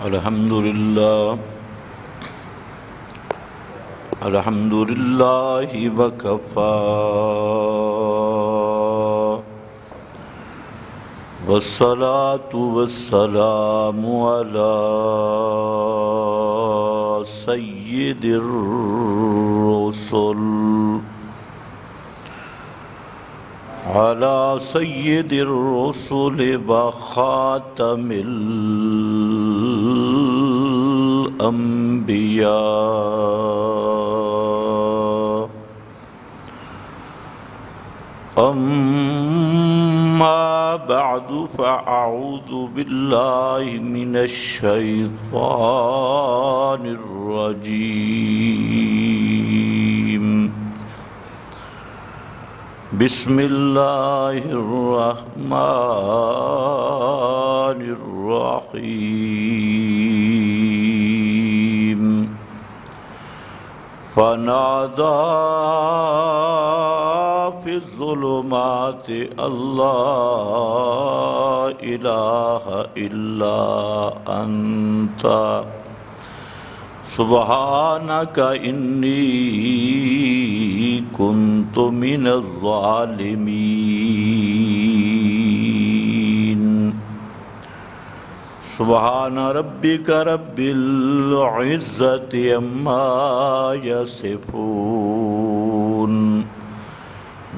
الحمدللہ وکفا والصلاة والسلام علی سید الرسل على سید الرسل وخاتم الأنبياء أما بعد فأعوذ بالله من الشيطان الرجيم بسم الله الرحمن الرحيم فنادى في الظلمات أن لا إله إلا أنت سبحانك إني كنت من الظالمين سبحان ربك رب العزة عما يصفون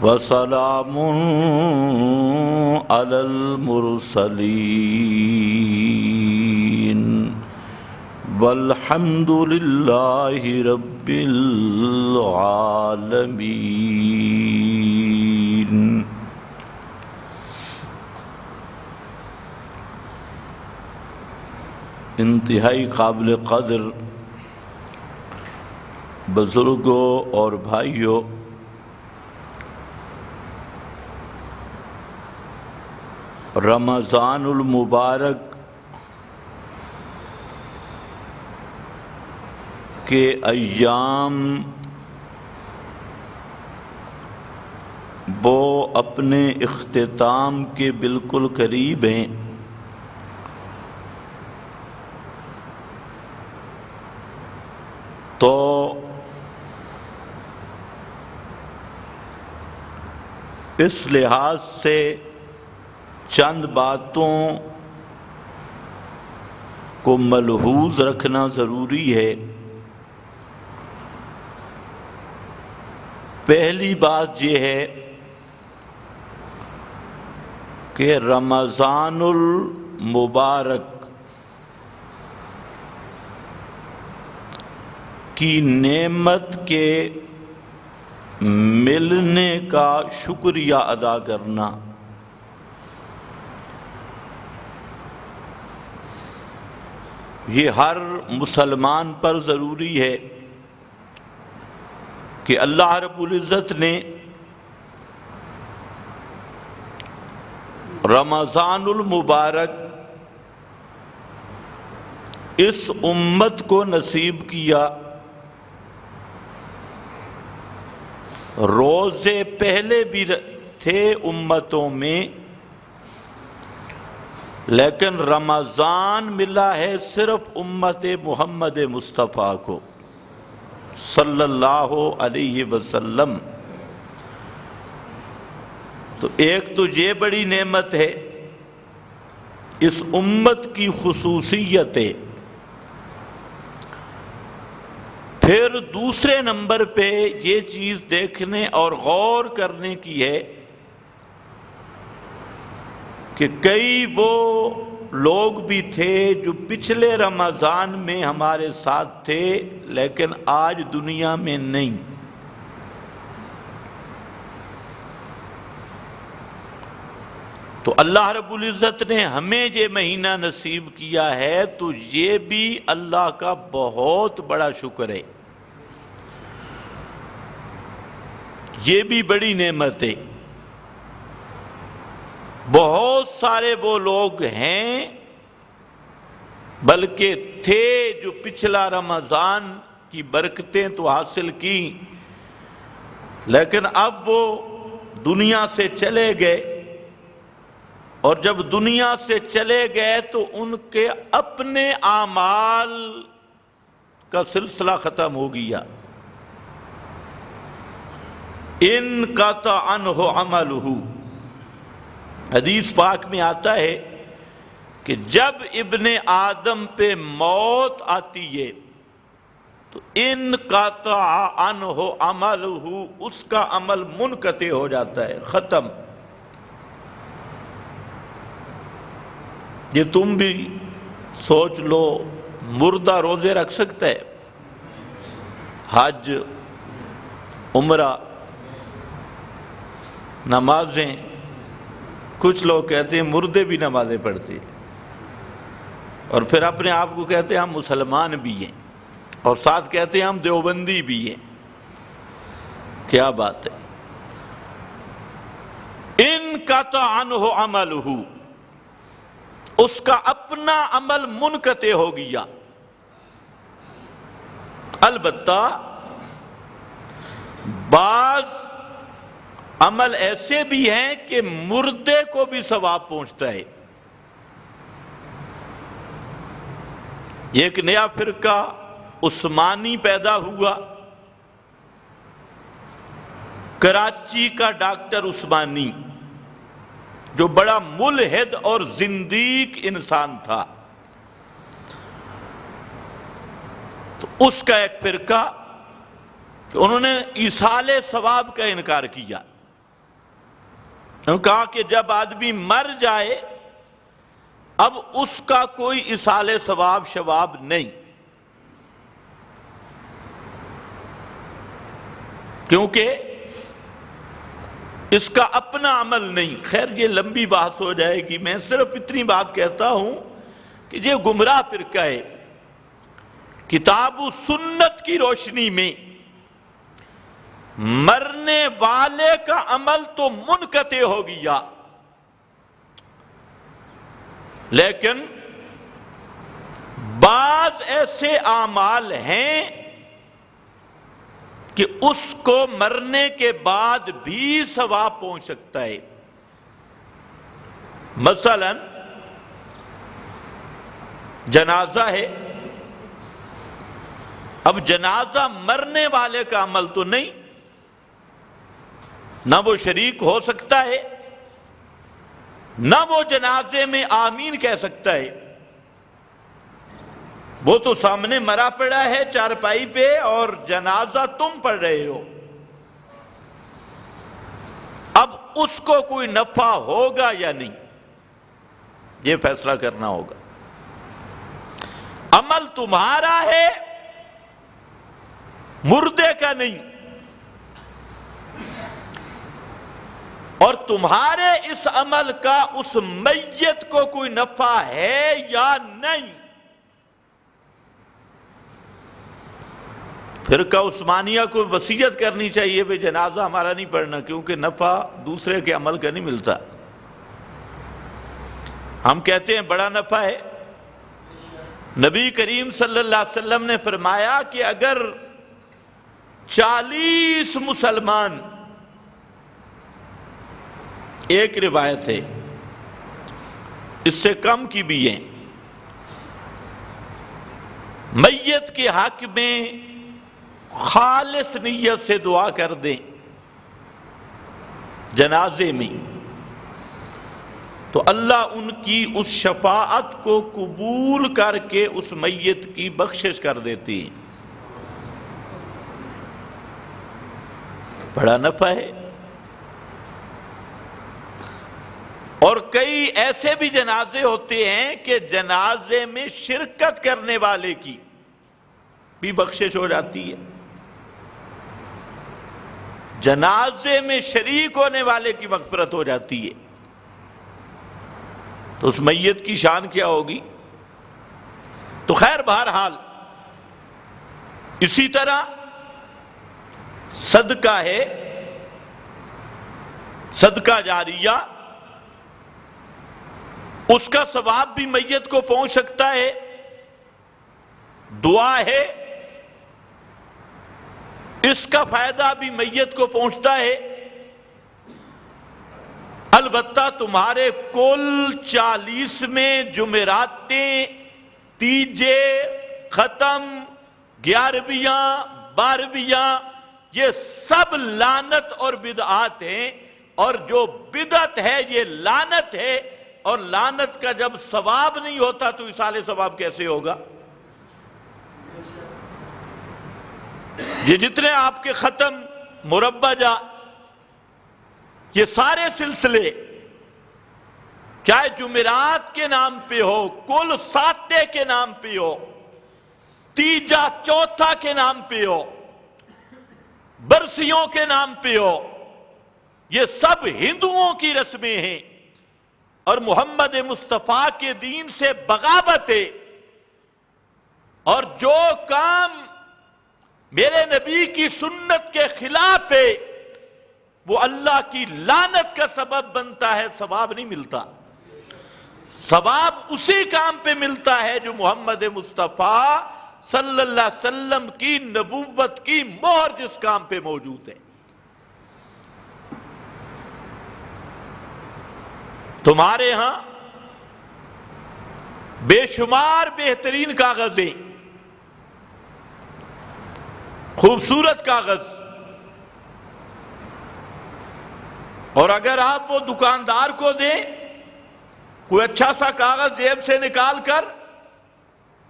وسلام على المرسلين والحمد لله رب العالمين. انتہائی قابل قدر بزرگوں اور بھائیوں، رمضان المبارک کے ایام وہ اپنے اختتام کے بالکل قریب ہیں. تو اس لحاظ سے چند باتوں کو ملحوظ رکھنا ضروری ہے. پہلی بات یہ ہے کہ رمضان المبارک کی نعمت کے ملنے کا شکریہ ادا کرنا یہ ہر مسلمان پر ضروری ہے کہ اللہ رب العزت نے رمضان المبارک اس امت کو نصیب کیا. روزے پہلے بھی تھے امتوں میں، لیکن رمضان ملا ہے صرف امت محمد مصطفیٰ کو صلی اللہ علیہ وسلم. تو ایک تو یہ بڑی نعمت ہے، اس امت کی خصوصیت ہے. پھر دوسرے نمبر پہ یہ چیز دیکھنے اور غور کرنے کی ہے کہ کئی وہ لوگ بھی تھے جو پچھلے رمضان میں ہمارے ساتھ تھے لیکن آج دنیا میں نہیں. تو اللہ رب العزت نے ہمیں یہ مہینہ نصیب کیا ہے تو یہ بھی اللہ کا بہت بڑا شکر ہے، یہ بھی بڑی نعمت ہے. بہت سارے وہ لوگ ہیں بلکہ تھے جو پچھلا رمضان کی برکتیں تو حاصل کی لیکن اب وہ دنیا سے چلے گئے اور جب دنیا سے چلے گئے تو ان کے اپنے اعمال کا سلسلہ ختم ہو گیا. انقطع عنہ عملہ. حدیث پاک میں آتا ہے کہ جب ابن آدم پہ موت آتی ہے تو انقطع عنہ عملہ، اس کا عمل منقطع ہو جاتا ہے، ختم. یہ تم بھی سوچ لو، مردہ روزے رکھ سکتا ہے؟ حج، عمرہ، نمازیں. کچھ لوگ کہتے ہیں مردے بھی نمازیں پڑھتے ہیں، اور پھر اپنے آپ کو کہتے ہیں ہم مسلمان بھی ہیں، اور ساتھ کہتے ہیں ہم دیوبندی بھی ہیں. کیا بات ہے! انقطع عنہ عملہ، اس کا اپنا عمل منقطع ہو گیا. البتہ بعض عمل ایسے بھی ہیں کہ مردے کو بھی ثواب پہنچتا ہے. ایک نیا فرقہ عثمانی پیدا ہوا. کراچی کا ڈاکٹر عثمانی، جو بڑا ملحد اور زندیق انسان تھا، تو اس کا ایک فرقہ کہ انہوں نے ایصال ثواب کا انکار کیا. انہوں نے کہا کہ جب آدمی مر جائے اب اس کا کوئی ایصال ثواب شواب نہیں، کیونکہ اس کا اپنا عمل نہیں. خیر یہ لمبی بات ہو جائے گی، میں صرف اتنی بات کہتا ہوں کہ یہ گمراہ فرقہ ہے. کتاب و سنت کی روشنی میں مرنے والے کا عمل تو منقطع ہو گیا، لیکن بعض ایسے اعمال ہیں کہ اس کو مرنے کے بعد بھی ثواب پہنچ سکتا ہے. مثلا جنازہ ہے. اب جنازہ مرنے والے کا عمل تو نہیں، نہ وہ شریک ہو سکتا ہے، نہ وہ جنازے میں آمین کہہ سکتا ہے. وہ تو سامنے مرا پڑا ہے چارپائی پہ اور جنازہ تم پڑھ رہے ہو. اب اس کو کوئی نفع ہوگا یا نہیں، یہ فیصلہ کرنا ہوگا. عمل تمہارا ہے، مردے کا نہیں، اور تمہارے اس عمل کا اس میت کو کوئی نفع ہے یا نہیں. فرقہ عثمانیہ کو وصیت کرنی چاہیے بھئی جنازہ ہمارا نہیں پڑھنا، کیونکہ نفع دوسرے کے عمل کا نہیں ملتا. ہم کہتے ہیں بڑا نفع ہے. نبی کریم صلی اللہ علیہ وسلم نے فرمایا کہ اگر 40 مسلمان، ایک روایت ہے اس سے کم کی بھی ہیں، میت کے حق میں خالص نیت سے دعا کر دیں جنازے میں، تو اللہ ان کی اس شفاعت کو قبول کر کے اس میت کی بخشش کر دیتی ہے. بڑا نفع ہے. اور کئی ایسے بھی جنازے ہوتے ہیں کہ جنازے میں شرکت کرنے والے کی بھی بخشش ہو جاتی ہے. جنازے میں شریک ہونے والے کی مغفرت ہو جاتی ہے. تو اس میت کی شان کیا ہوگی؟ تو خیر بہرحال اسی طرح صدقہ ہے، صدقہ جاریہ، اس کا ثواب بھی میت کو پہنچ سکتا ہے. دعا ہے، اس کا فائدہ بھی میت کو پہنچتا ہے. البتہ تمہارے کل 40ویں جمعراتیں، تیجے، ختم، 11ویں، 12ویں، یہ سب لعنت اور بدعات ہیں، اور جو بدعت ہے یہ لعنت ہے، اور لعنت کا جب ثواب نہیں ہوتا تو ایصال ثواب کیسے ہوگا؟ یہ جتنے آپ کے ختم، مربجہ، یہ سارے سلسلے چاہے جمعرات کے نام پہ ہو، کل ساتے کے نام پہ ہو، تیجا چوتھا کے نام پہ ہو، برسیوں کے نام پہ ہو، یہ سب ہندوؤں کی رسمیں ہیں اور محمد مصطفیٰ کے دین سے بغاوت ہے، اور جو کام میرے نبی کی سنت کے خلاف ہے وہ اللہ کی لعنت کا سبب بنتا ہے، ثواب نہیں ملتا۔ ثواب اسی کام پہ ملتا ہے جو محمد مصطفیٰ صلی اللہ علیہ وسلم کی نبوت کی مہر جس کام پہ موجود ہے۔ تمہارے ہاں بے شمار بہترین کاغذیں، خوبصورت کاغذ، اور اگر آپ وہ دکاندار کو دیں کوئی اچھا سا کاغذ جیب سے نکال کر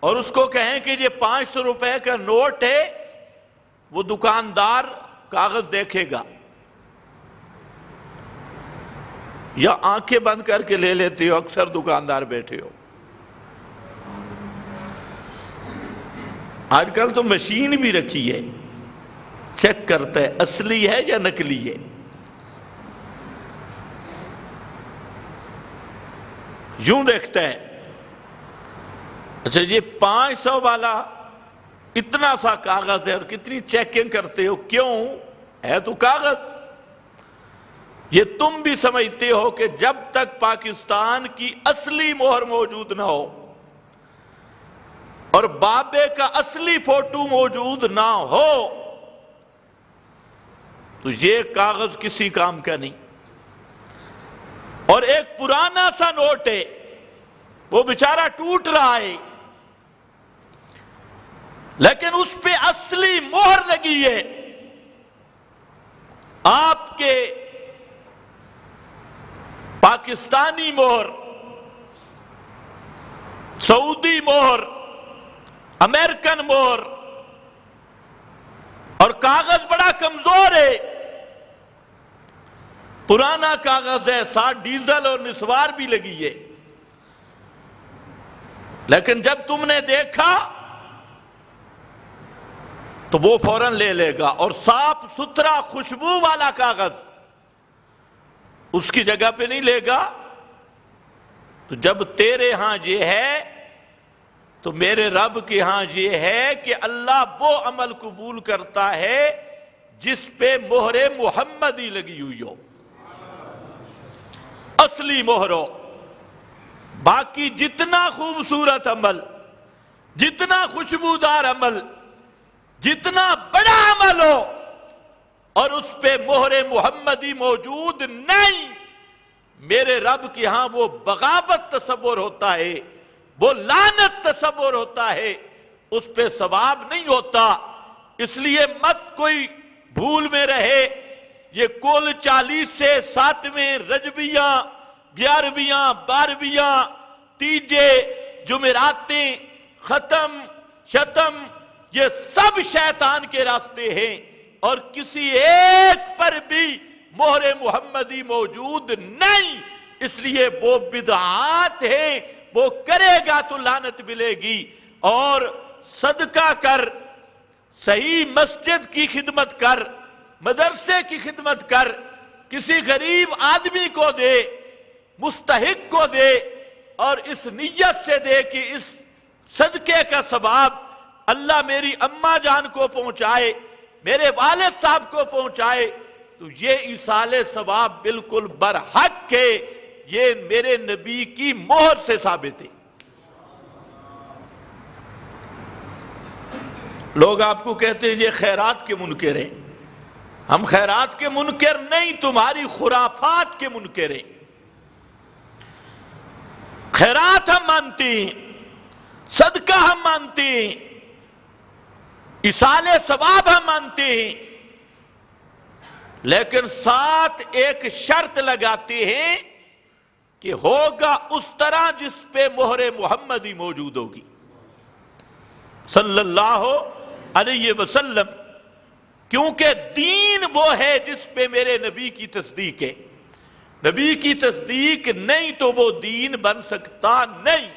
اور اس کو کہیں کہ یہ 500 روپے کا نوٹ ہے، وہ دکاندار کاغذ دیکھے گا، یا آنکھیں بند کر کے لے لیتے ہو؟ اکثر دکاندار بیٹھے ہو، آج کل تو مشین بھی رکھی ہے، چیک کرتا ہے اصلی ہے یا نکلی ہے۔ یوں دیکھتا ہے، اچھا یہ 500 والا اتنا سا کاغذ ہے اور کتنی چیکنگ کرتے ہو؟ کیوں؟ ہے تو کاغذ۔ یہ تم بھی سمجھتے ہو کہ جب تک پاکستان کی اصلی مہر موجود نہ ہو اور بابے کا اصلی فوٹو موجود نہ ہو تو یہ کاغذ کسی کام کا نہیں۔ اور ایک پرانا سا نوٹ ہے، وہ بیچارہ ٹوٹ رہا ہے، لیکن اس پہ اصلی مہر لگی ہے، آپ کے پاکستانی مہر، سعودی مہر، امریکن مہر، اور کاغذ بڑا کمزور ہے، پرانا کاغذ ہے، ساتھ ڈیزل اور نسوار بھی لگی ہے، لیکن جب تم نے دیکھا تو وہ فوراً لے لے گا۔ اور صاف ستھرا خوشبو والا کاغذ اس کی جگہ پہ نہیں لے گا۔ تو جب تیرے ہاں یہ ہے تو میرے رب کے ہاں یہ ہے کہ اللہ وہ عمل قبول کرتا ہے جس پہ مہر محمدی لگی ہوئی ہو، اصلی مہر ہو۔ باقی جتنا خوبصورت عمل، جتنا خوشبودار عمل، جتنا بڑا عمل ہو اور اس پہ مہر محمدی موجود نہیں، میرے رب کے ہاں وہ بغاوت تصور ہوتا ہے، وہ لعنت تصور ہوتا ہے، اس پہ ثواب نہیں ہوتا۔ اس لیے مت کوئی بھول میں رہے، یہ کل 40 سے 7ویں، رجبیاں، 11ویں، 12ویں، تیجے، جمعراتیں، ختم، شتم، یہ سب شیطان کے راستے ہیں، اور کسی ایک پر بھی مہر محمدی موجود نہیں۔ اس لیے وہ بدعات ہیں، وہ کرے گا تو لعنت ملے گی۔ اور صدقہ کر، صحیح مسجد کی خدمت کر، مدرسے کی خدمت کر، کسی غریب آدمی کو دے، مستحق کو دے، اور اس نیت سے دے کہ اس صدقے کا ثواب اللہ میری اماں جان کو پہنچائے، میرے والد صاحب کو پہنچائے، تو یہ ایصال ثواب بالکل برحق ہے، یہ میرے نبی کی مہر سے ثابت ہے۔ لوگ آپ کو کہتے ہیں یہ خیرات کے منکر ہیں۔ ہم خیرات کے منکر نہیں، تمہاری خرافات خیرات کے منکر ہیں. خیرات ہم مانتے ہیں، صدقہ ہم مانتے ہیں، ایصال ثواب ہم مانتے ہیں، لیکن ساتھ ایک شرط لگاتے ہیں کہ ہوگا اس طرح جس پہ مہر محمدی موجود ہوگی صلی اللہ علیہ وسلم، کیونکہ دین وہ ہے جس پہ میرے نبی کی تصدیق ہے. نبی کی تصدیق نہیں تو وہ دین بن سکتا نہیں.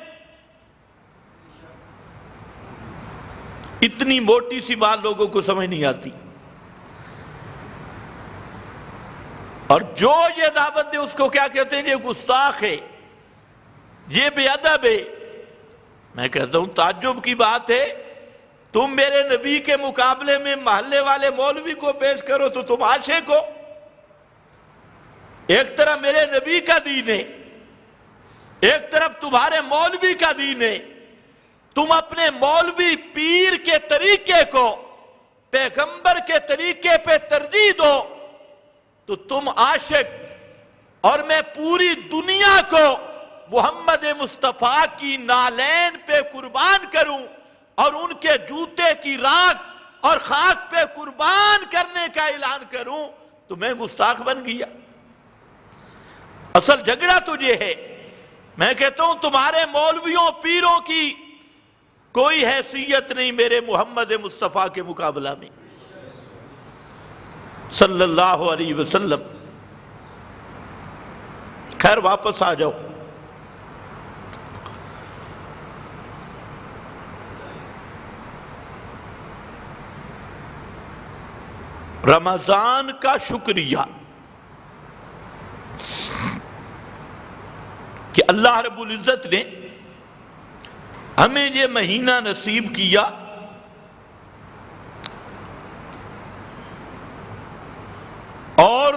اتنی موٹی سی بات لوگوں کو سمجھ نہیں آتی، اور جو یہ دعوت دے اس کو کیا کہتے ہیں؟ یہ گستاخ ہے، یہ بے ادب ہے. میں کہتا ہوں تعجب کی بات ہے، تم میرے نبی کے مقابلے میں محلے والے مولوی کو پیش کرو تو تم عاشق ہو. ایک طرف میرے نبی کا دین ہے، ایک طرف تمہارے مولوی کا دین ہے. تم اپنے مولوی پیر کے طریقے کو پیغمبر کے طریقے پہ ترجیح دو تو تم عاشق، اور میں پوری دنیا کو محمد مصطفیٰ کی نالین پہ قربان کروں اور ان کے جوتے کی راکھ اور خاک پہ قربان کرنے کا اعلان کروں تو میں گستاخ بن گیا. اصل جھگڑا تجھے ہے. میں کہتا ہوں تمہارے مولویوں پیروں کی کوئی حیثیت نہیں میرے محمد مصطفیٰ کے مقابلہ میں صلی اللہ علیہ وسلم. خیر واپس آ جاؤ. رمضان کا شکریہ کہ اللہ رب العزت نے ہمیں یہ مہینہ نصیب کیا، اور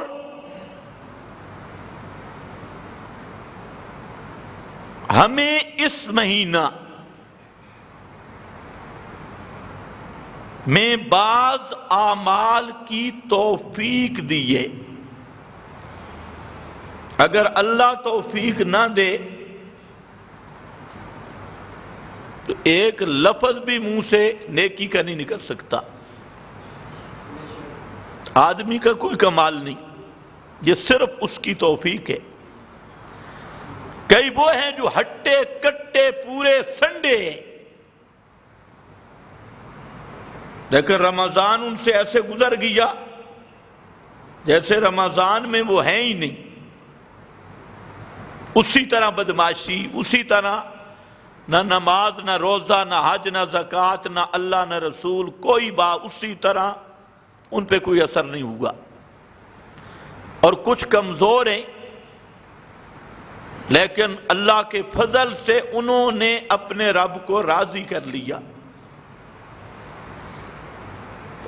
ہمیں اس مہینہ میں بعض اعمال کی توفیق دیے. اگر اللہ توفیق نہ دے تو ایک لفظ بھی منہ سے نیکی کا نہیں نکل سکتا. آدمی کا کوئی کمال نہیں، یہ صرف اس کی توفیق ہے. کئی وہ ہیں جو ہٹے کٹے پورے سنڈے ہیں، لیکن رمضان ان سے ایسے گزر گیا جیسے رمضان میں وہ ہیں ہی نہیں. اسی طرح بدماشی، اسی طرح نہ نماز نہ روزہ نہ حج نہ زکوٰۃ نہ اللہ نہ رسول، کوئی بات اسی طرح ان پہ کوئی اثر نہیں ہوگا. اور کچھ کمزور ہیں لیکن اللہ کے فضل سے انہوں نے اپنے رب کو راضی کر لیا.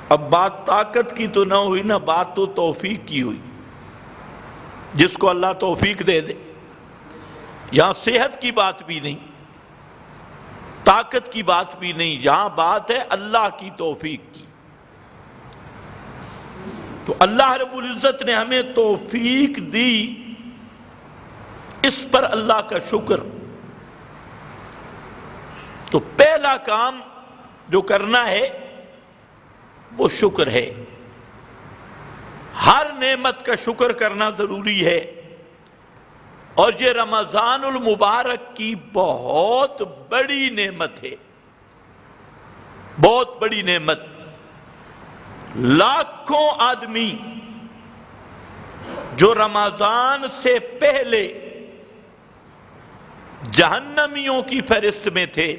اب بات طاقت کی تو نہ ہوئی نا، بات تو توفیق کی ہوئی. جس کو اللہ توفیق دے دے. یہاں صحت کی بات بھی نہیں، طاقت کی بات بھی نہیں، یہاں بات ہے اللہ کی توفیق کی. تو اللہ رب العزت نے ہمیں توفیق دی، اس پر اللہ کا شکر. تو پہلا کام جو کرنا ہے وہ شکر ہے. ہر نعمت کا شکر کرنا ضروری ہے، اور یہ رمضان المبارک کی بہت بڑی نعمت ہے، بہت بڑی نعمت. لاکھوں آدمی جو رمضان سے پہلے جہنمیوں کی فہرست میں تھے،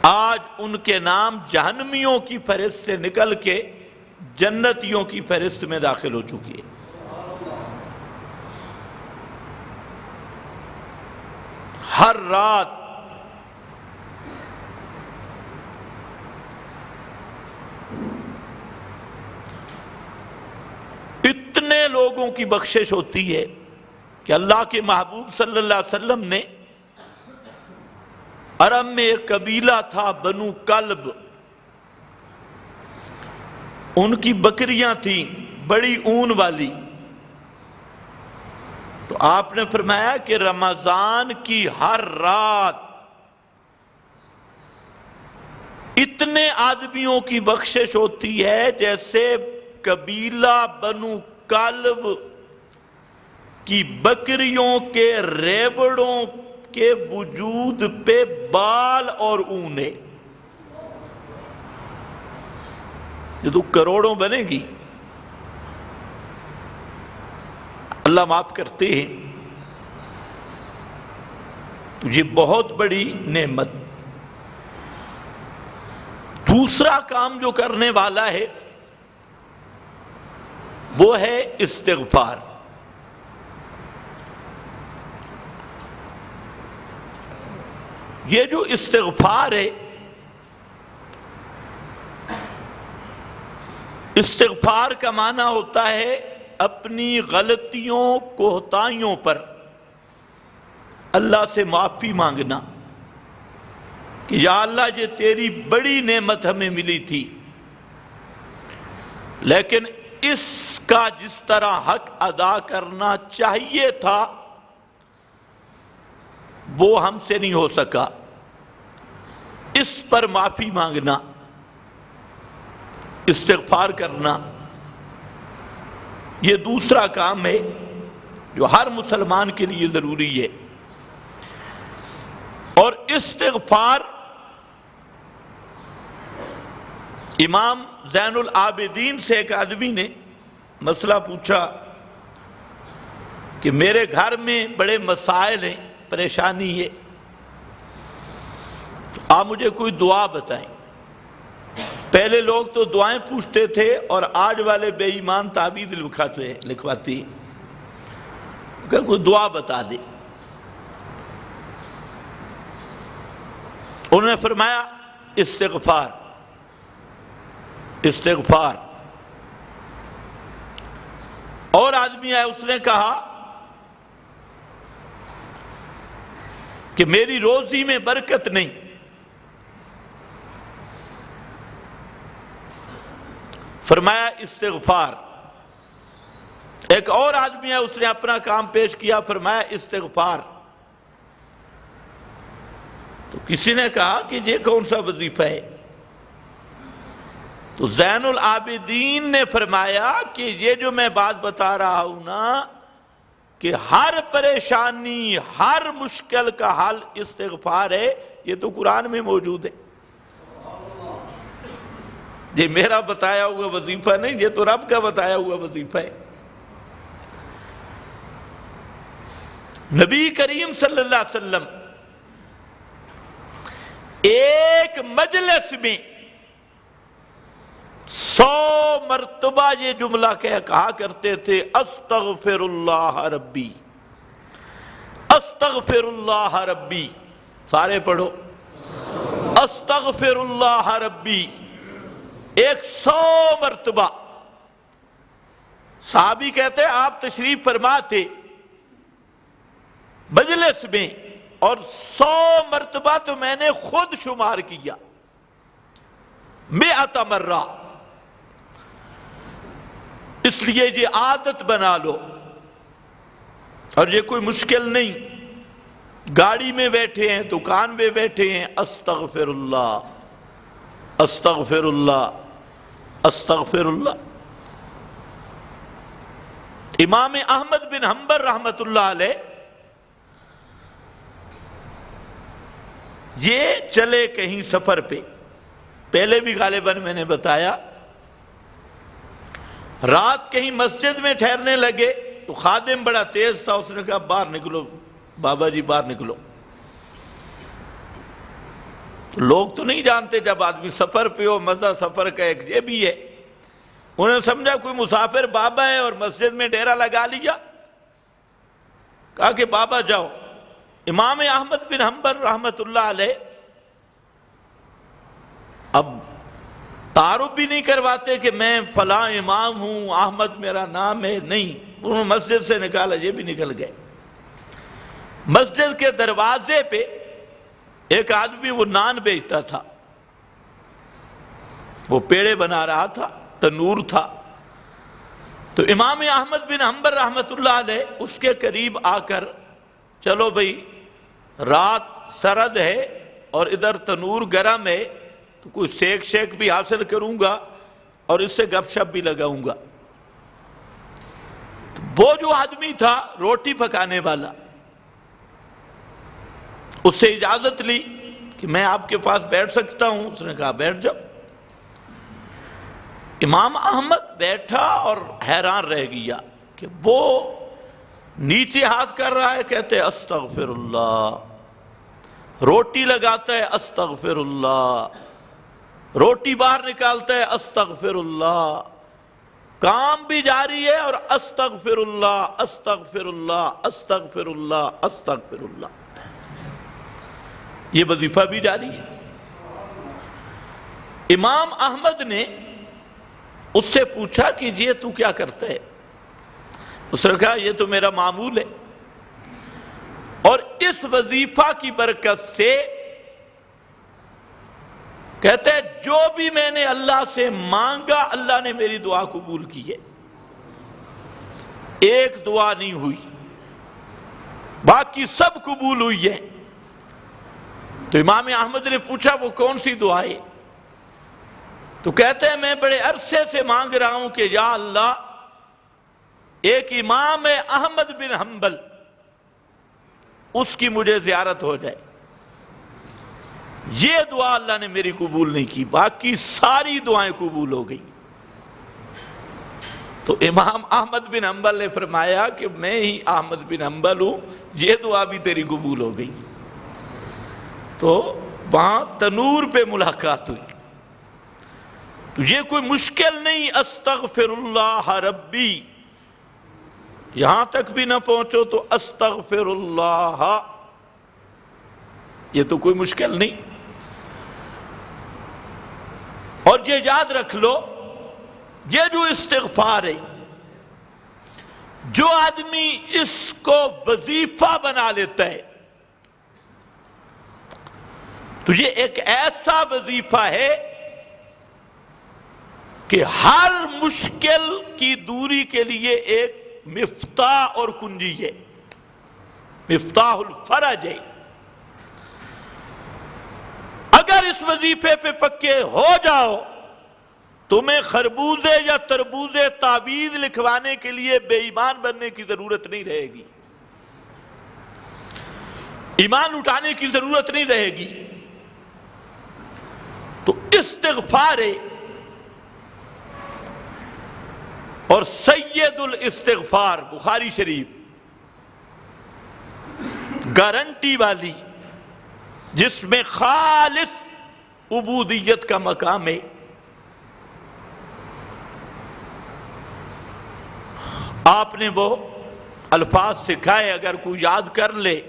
آج ان کے نام جہنمیوں کی فہرست سے نکل کے جنتیوں کی فہرست میں داخل ہو چکی ہے. ہر رات اتنے لوگوں کی بخشش ہوتی ہے کہ اللہ کے محبوب صلی اللہ علیہ وسلم نے، عرب میں ایک قبیلہ تھا بنو کلب، ان کی بکریاں تھیں بڑی اون والی، تو آپ نے فرمایا کہ رمضان کی ہر رات اتنے آدمیوں کی بخشش ہوتی ہے جیسے قبیلہ بنو کلب کی بکریوں کے ریوڑوں کے وجود پہ بال اور اونے. یہ تو کروڑوں بنے گی. اللہ معاف کرتے ہیں. تو یہ بہت بڑی نعمت. دوسرا کام جو کرنے والا ہے وہ ہے استغفار. یہ جو استغفار ہے، استغفار کا معنی ہوتا ہے اپنی غلطیوں کوتاہیوں پر اللہ سے معافی مانگنا کہ یا اللہ یہ تیری بڑی نعمت ہمیں ملی تھی، لیکن اس کا جس طرح حق ادا کرنا چاہیے تھا وہ ہم سے نہیں ہو سکا. اس پر معافی مانگنا، استغفار کرنا، یہ دوسرا کام ہے جو ہر مسلمان کے لیے ضروری ہے. اور استغفار امام زین العابدین سے ایک آدمی نے مسئلہ پوچھا کہ میرے گھر میں بڑے مسائل ہیں، پریشانی ہے، تو آپ مجھے کوئی دعا بتائیں. پہلے لوگ تو دعائیں پوچھتے تھے اور آج والے بے ایمان تعویذ لکھواتی کہ کوئی دعا بتا دے. انہوں نے فرمایا استغفار استغفار. اور آدمی آیا، اس نے کہا کہ میری روزی میں برکت نہیں. فرمایا استغفار. ایک اور آدمی ہے، اس نے اپنا کام پیش کیا، فرمایا استغفار. تو کسی نے کہا کہ یہ کون سا وظیفہ ہے؟ تو زین العابدین نے فرمایا کہ یہ جو میں بات بتا رہا ہوں نا کہ ہر پریشانی، ہر مشکل کا حل استغفار ہے، یہ تو قرآن میں موجود ہے. یہ میرا بتایا ہوا وظیفہ نہیں، یہ تو رب کا بتایا ہوا وظیفہ ہے. نبی کریم صلی اللہ علیہ وسلم ایک مجلس میں 100 مرتبہ یہ جملہ کہا کرتے تھے، استغفر اللہ ربی، استغفر اللہ ربی. سارے پڑھو، استغفر اللہ ربی. 100 مرتبہ. صحابی کہتے ہیں آپ تشریف فرما تھے مجلس میں، اور 100 مرتبہ تو میں نے خود شمار کیا، 100 مرہ. اس لیے یہ عادت بنا لو. اور یہ کوئی مشکل نہیں. گاڑی میں بیٹھے ہیں، دکان میں بیٹھے ہیں، استغفر اللہ استغفر اللہ استغفر اللہ. امام احمد بن حنبل رحمت اللہ علیہ یہ چلے کہیں سفر پہ، پہلے بھی غالباً میں نے بتایا، رات کہیں مسجد میں ٹھہرنے لگے تو خادم بڑا تیز تھا، اس نے کہا باہر نکلو بابا جی، باہر نکلو. لوگ تو نہیں جانتے جب آدمی سفر پہ ہو، مزہ سفر کا ایک یہ بھی ہے. انہوں نے سمجھا کوئی مسافر بابا ہے اور مسجد میں ڈیرا لگا لیا. کہا کہ بابا جاؤ. امام احمد بن حنبل رحمت اللہ علیہ اب تعارف بھی نہیں کرواتے کہ میں فلاں امام ہوں، احمد میرا نام ہے، نہیں. انہوں نے مسجد سے نکالا، یہ بھی نکل گئے. مسجد کے دروازے پہ ایک آدمی وہ نان بیچتا تھا، وہ پیڑے بنا رہا تھا، تنور تھا. تو امام احمد بن حنبل رحمۃ اللہ علیہ اس کے قریب آ کر، چلو بھئی رات سرد ہے اور ادھر تنور گرم ہے، تو کوئی سیک شیک بھی حاصل کروں گا اور اس سے گپ شپ بھی لگاؤں گا۔ تو وہ جو آدمی تھا روٹی پکانے والا، اس سے اجازت لی کہ میں آپ کے پاس بیٹھ سکتا ہوں؟ اس نے کہا بیٹھ جاؤ۔ امام احمد بیٹھا اور حیران رہ گیا کہ وہ نیچے ہاتھ کر رہا ہے، کہتے ہیں استغفر اللہ، روٹی لگاتا ہے استغفر اللہ، روٹی باہر نکالتا ہے استغفر اللہ، کام بھی جاری ہے اور استغفر اللہ استغفر اللہ استغفر اللہ استغفر اللہ، یہ وظیفہ بھی جاری ہے۔ امام احمد نے اس سے پوچھا کہ یہ تو کیا کرتا ہے؟ اس نے کہا یہ تو میرا معمول ہے، اور اس وظیفہ کی برکت سے کہتے ہیں جو بھی میں نے اللہ سے مانگا اللہ نے میری دعا قبول کی ہے، ایک دعا نہیں ہوئی، باقی سب قبول ہوئی ہے۔ تو امام احمد نے پوچھا وہ کون سی دعا ہے؟ تو کہتے ہیں میں بڑے عرصے سے مانگ رہا ہوں کہ یا اللہ ایک امام احمد بن حنبل اس کی مجھے زیارت ہو جائے۔ یہ دعا اللہ نے میری قبول نہیں کی، باقی ساری دعائیں قبول ہو گئی۔ تو امام احمد بن حنبل نے فرمایا کہ میں ہی احمد بن حنبل ہوں، یہ دعا بھی تیری قبول ہو گئی۔ تو وہاں تنور پہ ملاقات ہوئی۔ تو یہ کوئی مشکل نہیں، استغفر اللہ ربی، یہاں تک بھی نہ پہنچو تو استغفر اللہ، یہ تو کوئی مشکل نہیں۔ اور یہ یاد رکھ لو، یہ جو استغفار ہے، جو آدمی اس کو وظیفہ بنا لیتا ہے تو یہ ایک ایسا وظیفہ ہے کہ ہر مشکل کی دوری کے لیے ایک مفتاح اور کنجی ہے، مفتاح الفرج ہے۔ اگر اس وظیفے پہ پکے ہو جاؤ، تمہیں خربوزے یا تربوزے تعویذ لکھوانے کے لیے بے ایمان بننے کی ضرورت نہیں رہے گی، ایمان اٹھانے کی ضرورت نہیں رہے گی۔ تو استغفار ہے، اور سید الاستغفار بخاری شریف گارنٹی والی، جس میں خالص عبودیت کا مقام ہے۔ آپ نے وہ الفاظ سکھائے، اگر کوئی یاد کر لے۔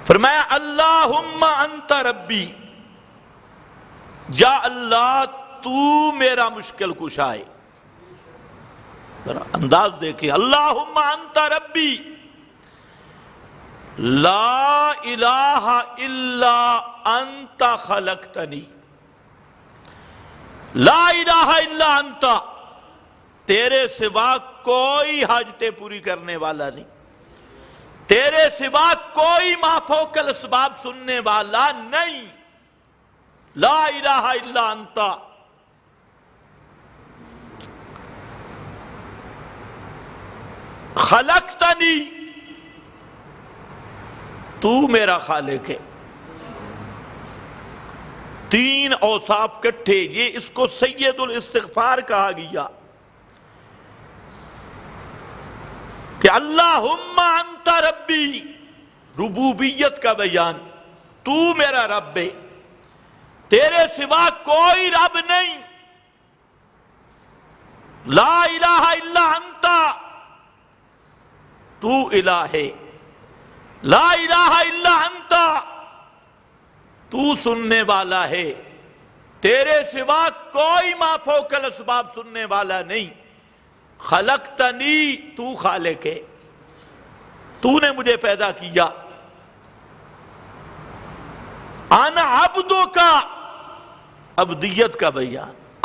فرمایا اللہم انت ربی، یا اللہ تو میرا مشکل کشا ہے۔ ذرا انداز دیکھیں، اللہم انت ربی لا الہ الا انت خلقتنی، لا الہ الا انت، تیرے سوا کوئی حاجتیں پوری کرنے والا نہیں، تیرے سوا کوئی مافوق الاسباب سننے والا نہیں، لا الہ الا انت۔ خلقتنی، تو میرا خالق ہے۔ تین اوصاف کٹھے، یہ اس کو سید الاستغفار کہا گیا کہ اللہم انت ربی، ربوبیت کا بیان، تو میرا رب ہے، تیرے سوا کوئی رب نہیں، لا الہ الا انت، تو الہ ہے، لا الہ الا انت، تو سننے والا ہے، تیرے سوا کوئی مافوق الاسباب سننے والا نہیں، خلقتنی، تو خالق ہے، تو نے مجھے پیدا کیا، انا عبدک، عبدیت کا بیان،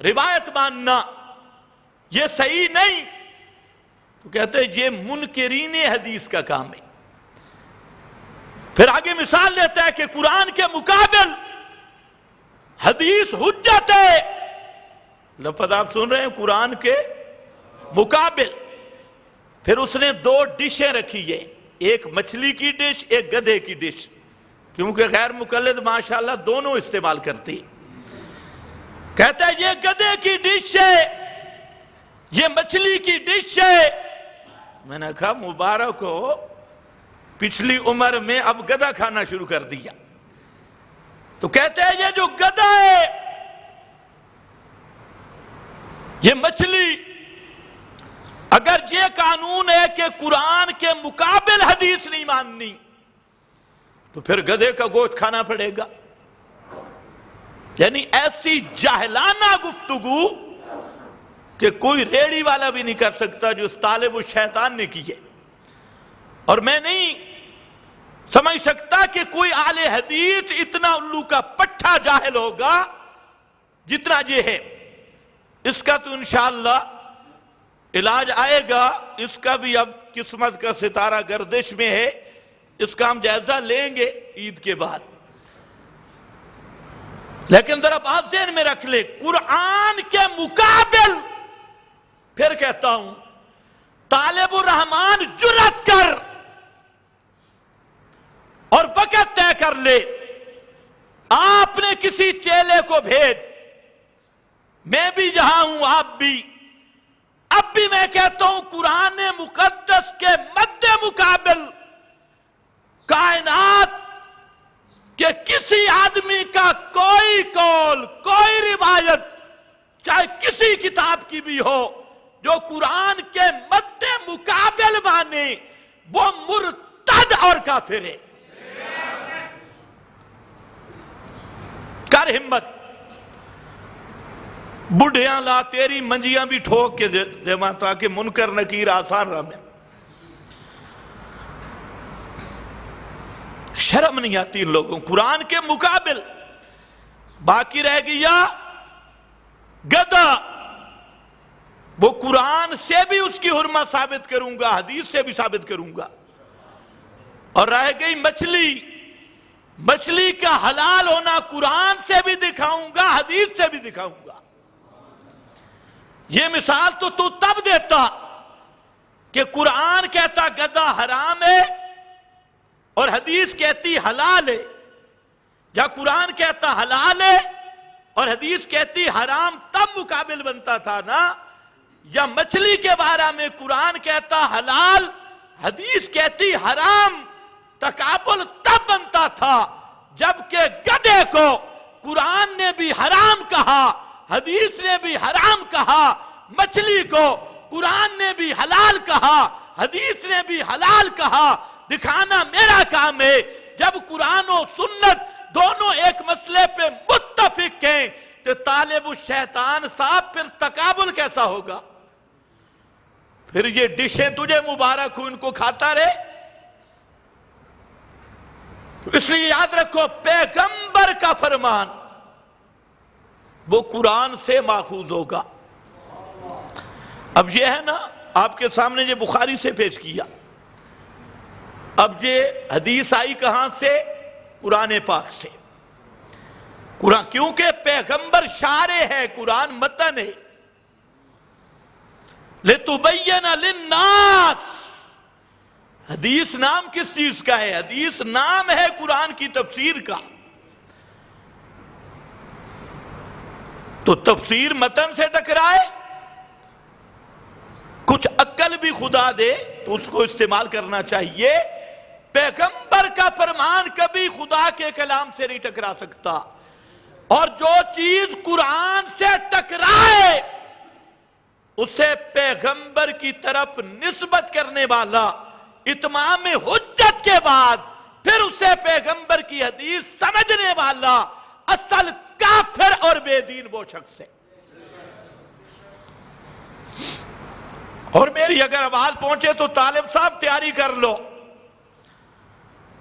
روایت ماننا یہ صحیح نہیں، تو کہتے ہیں یہ منکرین حدیث کا کام ہے۔ پھر آگے مثال دیتا ہے کہ قرآن کے مقابل حدیث حجت ہے۔ لفظ آپ سن رہے ہیں، قرآن کے مقابل۔ پھر اس نے 2 ڈشیں رکھی ہیں، ایک مچھلی کی ڈش، ایک گدھے کی ڈش، کیونکہ غیر مقلد ماشاءاللہ دونوں استعمال کرتی۔ کہتا ہے یہ گدھے کی ڈش ہے، یہ مچھلی کی ڈش ہے۔ میں نے کہا مبارک ہو، پچھلی عمر میں اب گدھا کھانا شروع کر دیا۔ تو کہتے ہیں یہ جو گدھا ہے، یہ مچھلی، اگر یہ قانون ہے کہ قرآن کے مقابل حدیث نہیں ماننی، تو پھر گدھے کا گوشت کھانا پڑے گا۔ یعنی ایسی جاہلانہ گفتگو کہ کوئی ریڑی والا بھی نہیں کر سکتا جو اس طالب الشیطان نے کی ہے۔ اور میں نہیں سمجھ سکتا کہ کوئی اہل حدیث اتنا الو کا پٹھا جاہل ہوگا جتنا یہ ہے۔ اس کا تو انشاءاللہ علاج آئے گا، اس کا بھی اب قسمت کا ستارہ گردش میں ہے، اس کا ہم جائزہ لیں گے عید کے بعد۔ لیکن ذرا بات ذہن میں رکھ لے، قرآن کے مقابل، پھر کہتا ہوں طالب الرحمن جرأت کر اور وقت طے کر لے، آپ نے کسی چیلے کو بھیج، میں بھی جہاں ہوں آپ بھی، اب بھی میں کہتا ہوں قرآن مقدس کے مد مقابل کائنات کہ کسی آدمی کا کوئی قول، کوئی روایت، چاہے کسی کتاب کی بھی ہو، جو قرآن کے مد مقابل مانے، وہ مرتد اور کافر ہے۔ کر ہمت، بڑھیاں لا تیری منجیاں بھی ٹھوک کے دے ماں، تاکہ منکر نکیر آسان رہا میں۔ شرم نہیں آتی ان لوگوں، قرآن کے مقابل۔ باقی رہ گیا گدھا، وہ قرآن سے بھی اس کی حرمت ثابت کروں گا، حدیث سے بھی ثابت کروں گا۔ اور رہ گئی مچھلی، مچھلی کا حلال ہونا قرآن سے بھی دکھاؤں گا، حدیث سے بھی دکھاؤں گا۔ یہ مثال تو تب دیتا کہ قرآن کہتا گدھا حرام ہے اور حدیث کہتی حلال ہے، یا قرآن کہتا حلال ہے اور حدیث کہتی حرام، تب مقابل بنتا تھا نا۔ یا مچھلی کے بارے میں قرآن کہتا حلال، حدیث کہتی حرام، تقابل تب بنتا تھا جبکہ گدھے کو قرآن نے بھی حرام کہا، حدیث نے بھی حرام کہا، مچھلی کو قرآن نے بھی حلال کہا، حدیث نے بھی حلال کہا۔ دکھانا میرا کام ہے۔ جب قرآن و سنت دونوں ایک مسئلے پہ متفق ہیں تو طالب الشیطان صاحب پھر تقابل کیسا ہوگا؟ پھر یہ ڈشیں تجھے مبارک ہو، ان کو کھاتا رہے۔ اس لیے یاد رکھو، پیغمبر کا فرمان وہ قرآن سے ماخوذ ہوگا۔ اب یہ ہے نا، آپ کے سامنے یہ بخاری سے پیش کیا، اب یہ حدیث آئی کہاں سے؟ قرآن پاک سے۔ قرآن کیونکہ پیغمبر شارع ہے، قرآن متن ہے۔ لِتُبَيَّنَ لِلنَّاسِ، حدیث نام کس چیز کا ہے؟ حدیث نام ہے قرآن کی تفسیر کا۔ تو تفسیر متن سے ٹکرائے، کچھ عقل بھی خدا دے تو اس کو استعمال کرنا چاہیے۔ پیغمبر کا فرمان کبھی خدا کے کلام سے نہیں ٹکرا سکتا، اور جو چیز قرآن سے ٹکرائے اسے پیغمبر کی طرف نسبت کرنے والا اتمام حجت کے بعد پھر اسے پیغمبر کی حدیث سمجھنے والا اصل کافر اور بے دین وہ شخص ہے۔ اور میری اگر آواز پہنچے تو طالب صاحب تیاری کر لو،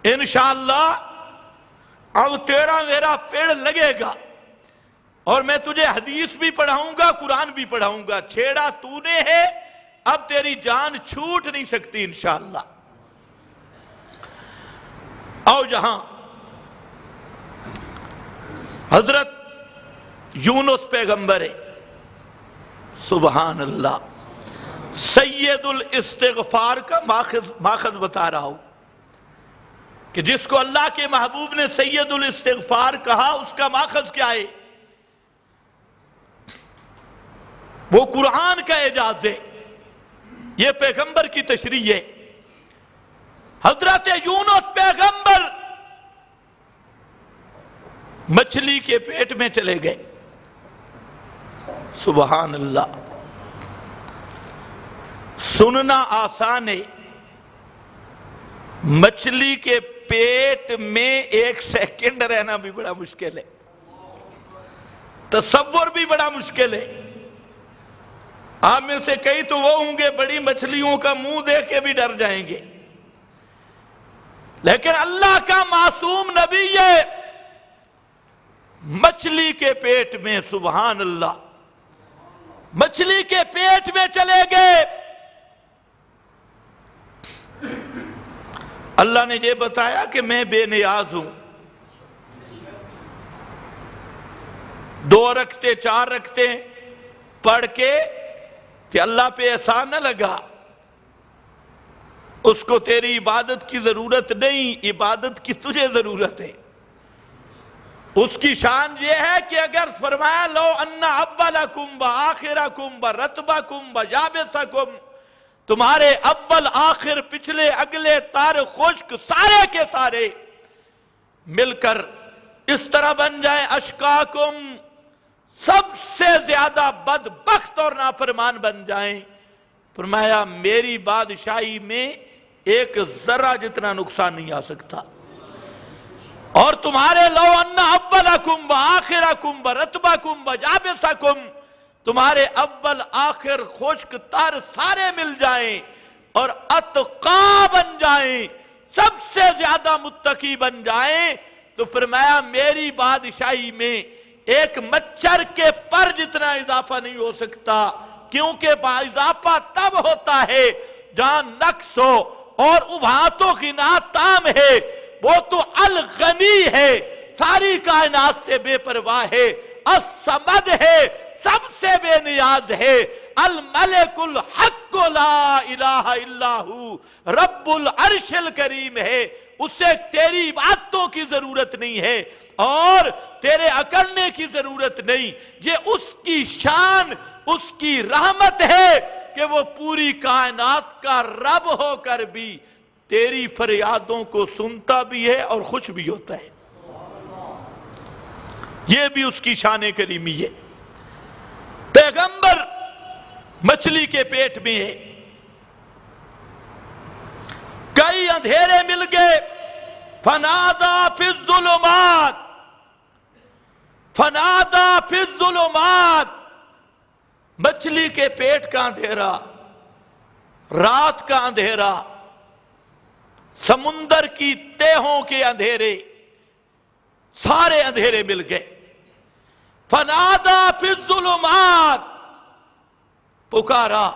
انشاءاللہ اب تیرا میرا پیڑ لگے گا، اور میں تجھے حدیث بھی پڑھاؤں گا، قرآن بھی پڑھاؤں گا. چھیڑا تو نے ہے، اب تیری جان چھوٹ نہیں سکتی انشاءاللہ. آؤ جہاں حضرت یونس پیغمبر ہے، سبحان اللہ، سید الاستغفار کا ماخذ بتا رہا ہوں کہ جس کو اللہ کے محبوب نے سید الاستغفار کہا، اس کا ماخذ کیا ہے؟ وہ قرآن کا اعجاز ہے، یہ پیغمبر کی تشریح ہے. حضرت یونس پیغمبر مچھلی کے پیٹ میں چلے گئے. سبحان اللہ. سننا آسان ہے، مچھلی کے پیٹ میں 1 سیکنڈ رہنا بھی بڑا مشکل ہے، تصور بھی بڑا مشکل ہے. آپ میں سے کئی تو وہ ہوں گے بڑی مچھلیوں کا منہ دیکھ کے بھی ڈر جائیں گے، لیکن اللہ کا معصوم نبی ہے مچھلی کے پیٹ میں، سبحان اللہ، مچھلی کے پیٹ میں چلے گئے. اللہ نے یہ بتایا کہ میں بے نیاز ہوں. 2 رکعتیں 4 رکعتیں پڑھ کے کہ اللہ پہ احسان نہ لگا، اس کو تیری عبادت کی ضرورت نہیں، عبادت کی تجھے ضرورت ہے. اس کی شان یہ ہے کہ اگر فرمایا لو ان اولکم و آخرکم و رتبکم و یابسکم، تمہارے اول آخر پچھلے اگلے تار خشک سارے کے سارے مل کر اس طرح بن جائیں، اشقاکم، سب سے زیادہ بدبخت اور نافرمان بن جائیں، فرمایا میری بادشاہی میں 1 ذرہ جتنا نقصان نہیں آ سکتا. اور تمہارے لو ان اولکم و آخرکم و رتبکم و یابسکم، تمہارے اول آخر خشک تر سارے مل جائیں اور اتقا بن جائیں، سب سے زیادہ متقی بن جائیں، تو فرمایا میری بادشاہی میں 1 مچھر کے پر جتنا اضافہ نہیں ہو سکتا، کیونکہ اضافہ تب ہوتا ہے جہاں نقص ہو، اور ابھاتوں کی نات تام ہے، وہ تو الغنی ہے، ساری کائنات سے بے پرواہ ہے، الصمد ہے، سب سے بے نیاز ہے، الملک الحق لا الہ الا ہو، رب العرش الکریم ہے، اسے تیری باتوں کی ضرورت نہیں ہے اور تیرے اکڑنے کی ضرورت نہیں. یہ اس کی شان، اس کی رحمت ہے کہ وہ پوری کائنات کا رب ہو کر بھی تیری فریادوں کو سنتا بھی ہے اور خوش بھی ہوتا ہے. یہ بھی اس کی شان کریمی ہے. پیغمبر مچھلی کے پیٹ میں ہے، کئی اندھیرے مل گئے، فنادا فی الظلمات، فنادا فی الظلمات، مچھلی کے پیٹ کا اندھیرا، رات کا اندھیرا، سمندر کی تہوں کے اندھیرے، سارے اندھیرے مل گئے. فنادا فی الظلمات، پکارا.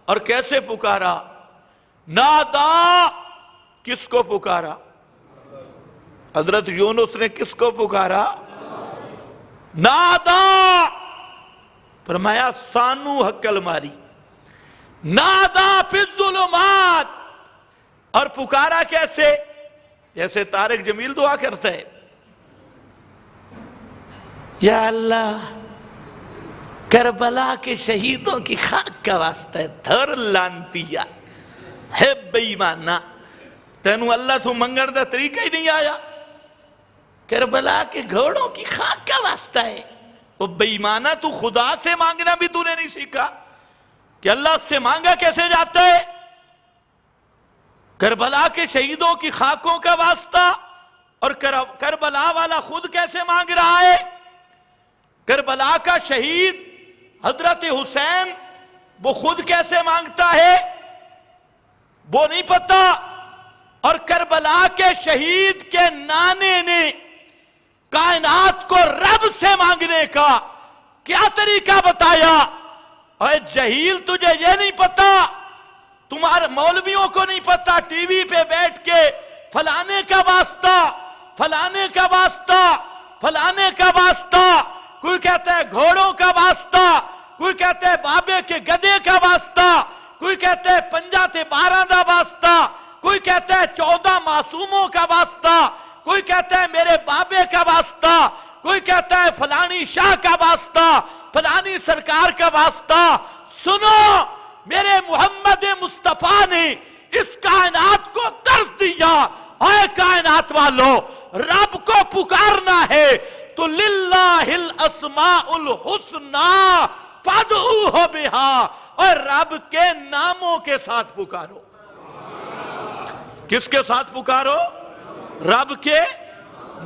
اور کیسے پکارا؟ نادا، کس کو پکارا؟ حضرت یونس نے کس کو پکارا؟ نادا، فرمایا سانو حقل ماری. نادا فی الظلمات، اور پکارا کیسے؟ جیسے طارق جمیل دعا کرتا ہے، یا اللہ کربلا کے شہیدوں کی خاک کا واسطہ ہے، تھر لانتیا ہے بے ایمانا، تینوں اللہ تو منگن دا طریقہ ہی نہیں آیا. کربلا کے گھوڑوں کی خاک کا واسطہ ہے. وہ بے ایمانا، تو خدا سے مانگنا بھی تو نے نہیں سیکھا کہ اللہ سے مانگا کیسے جاتا ہے؟ کربلا کے شہیدوں کی خاکوں کا واسطہ، اور کربلا والا خود کیسے مانگ رہا ہے؟ کربلا کا شہید حضرت حسین، وہ خود کیسے مانگتا ہے وہ نہیں پتا. اور کربلا کے شہید کے نانے نے کائنات کو رب سے مانگنے کا کیا طریقہ بتایا؟ اے جہیل، تجھے یہ نہیں پتا، تمہارے مولویوں کو نہیں پتا، ٹی وی پہ بیٹھ کے فلانے کا واسطہ، فلانے کا واسطہ، فلانے کا واسطہ، کوئی کہتا ہے گھوڑوں کا واسطہ، کوئی کہتا ہے بابے کے گدے کا واسطہ، کوئی کہتا ہے 50 تے 12 دا واسطہ، کوئی کہتا ہے 14 معصوموں کا واسطہ، کوئی کہتا ہے میرے بابے کا واسطہ، کوئی کہتا ہے فلانی شاہ کا واسطہ، فلانی سرکار کا واسطہ۔ سنو، میرے محمد مصطفیٰ نے اس کائنات کو درس دیا، اے کائنات والو، رب کو پکارنا ہے تو للہ الاسماء الحسنی فادعوہ بہا، اور رب کے ناموں کے ساتھ پکارو۔ کس کے ساتھ پکارو؟ رب کے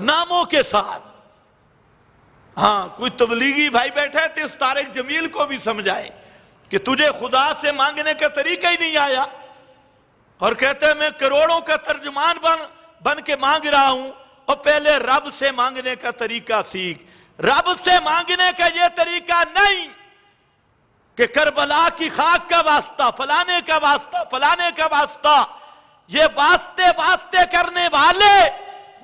ناموں کے ساتھ۔ ہاں، کوئی تبلیغی بھائی بیٹھا ہے تو اس طارق جمیل کو بھی سمجھائے کہ تجھے خدا سے مانگنے کا طریقہ ہی نہیں آیا، اور کہتا ہے میں کروڑوں کا ترجمان بن کے مانگ رہا ہوں، اور پہلے رب سے مانگنے کا طریقہ سیکھ۔ رب سے مانگنے کا یہ طریقہ نہیں کہ کربلا کی خاک کا واسطہ، فلانے کا واسطہ، فلانے کا واسطہ۔ یہ واسطے کرنے والے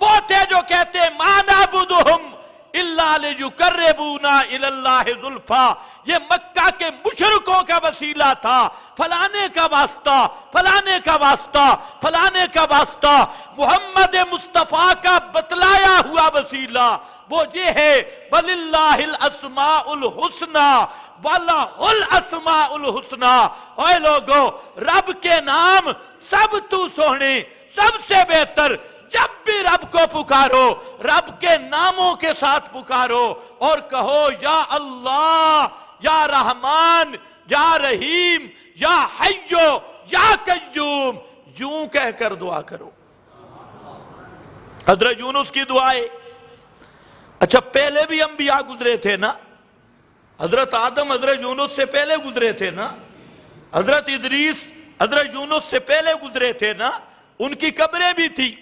وہ تھے جو کہتے ما نعبدہم الا لیقربونا الی اللہ زلفیٰ، یہ مکہ کے مشرکوں کا وسیلہ تھا، فلانے کا واسطہ، فلانے کا واسطہ، فلانے کا واسطہ۔ محمد مصطفیٰ کا بتلایا ہوا وسیلہ وہ یہ ہے وَلِلَّهِ الْأَسْمَاءُ الْحُسْنَى وَلَهُ الْأَسْمَاءُ الْحُسْنَى۔ اے لوگو، رب کے نام سب تو سونے، سب سے بہتر۔ جب بھی رب کو پکارو، رب کے ناموں کے ساتھ پکارو اور کہو یا اللہ، یا رحمان، یا رحیم، یا حیو، یا قیوم، یوں کہہ کر دعا کرو۔ حضرت یونس کی دعائیں، اچھا پہلے بھی انبیاء گزرے تھے نا، حضرت آدم حضرت یونس سے پہلے گزرے تھے نا، حضرت ادریس حضرت یونس سے پہلے گزرے تھے نا، ان کی قبریں بھی تھی۔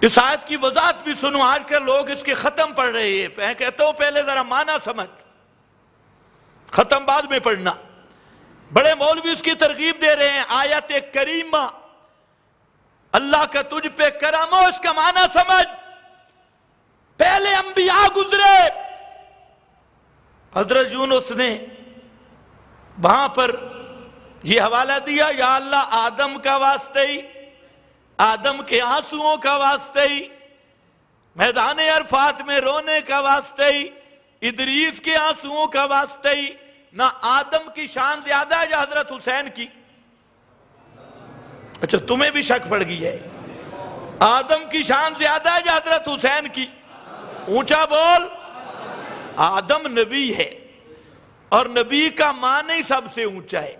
اس آیت کی وضاحت بھی سنو، آج کل لوگ اس کے ختم پڑھ رہے ہیں، میں کہتا ہوں پہلے ذرا معنی سمجھ، ختم بعد میں پڑھنا۔ بڑے مولوی اس کی ترغیب دے رہے ہیں، آیت کریمہ اللہ کا تجھ پہ کرم ہو، اس کا معنی سمجھ۔ پہلے انبیاء گزرے، حضرت یونس نے وہاں پر یہ حوالہ دیا یا اللہ آدم کا واسطے ہی، آدم کے آنسوؤں کا واسطے ہی، میدان عرفات میں رونے کا واسطے ہی، ادریس کے آنسوؤں کا واسطے ہی۔ نہ آدم کی شان زیادہ ہے یا حضرت حسین کی؟ اچھا تمہیں بھی شک پڑ گئی ہے، آدم کی شان زیادہ ہے یا حضرت حسین کی؟ اونچا بول۔ آدم نبی ہے، اور نبی کا معنی سب سے اونچا ہے۔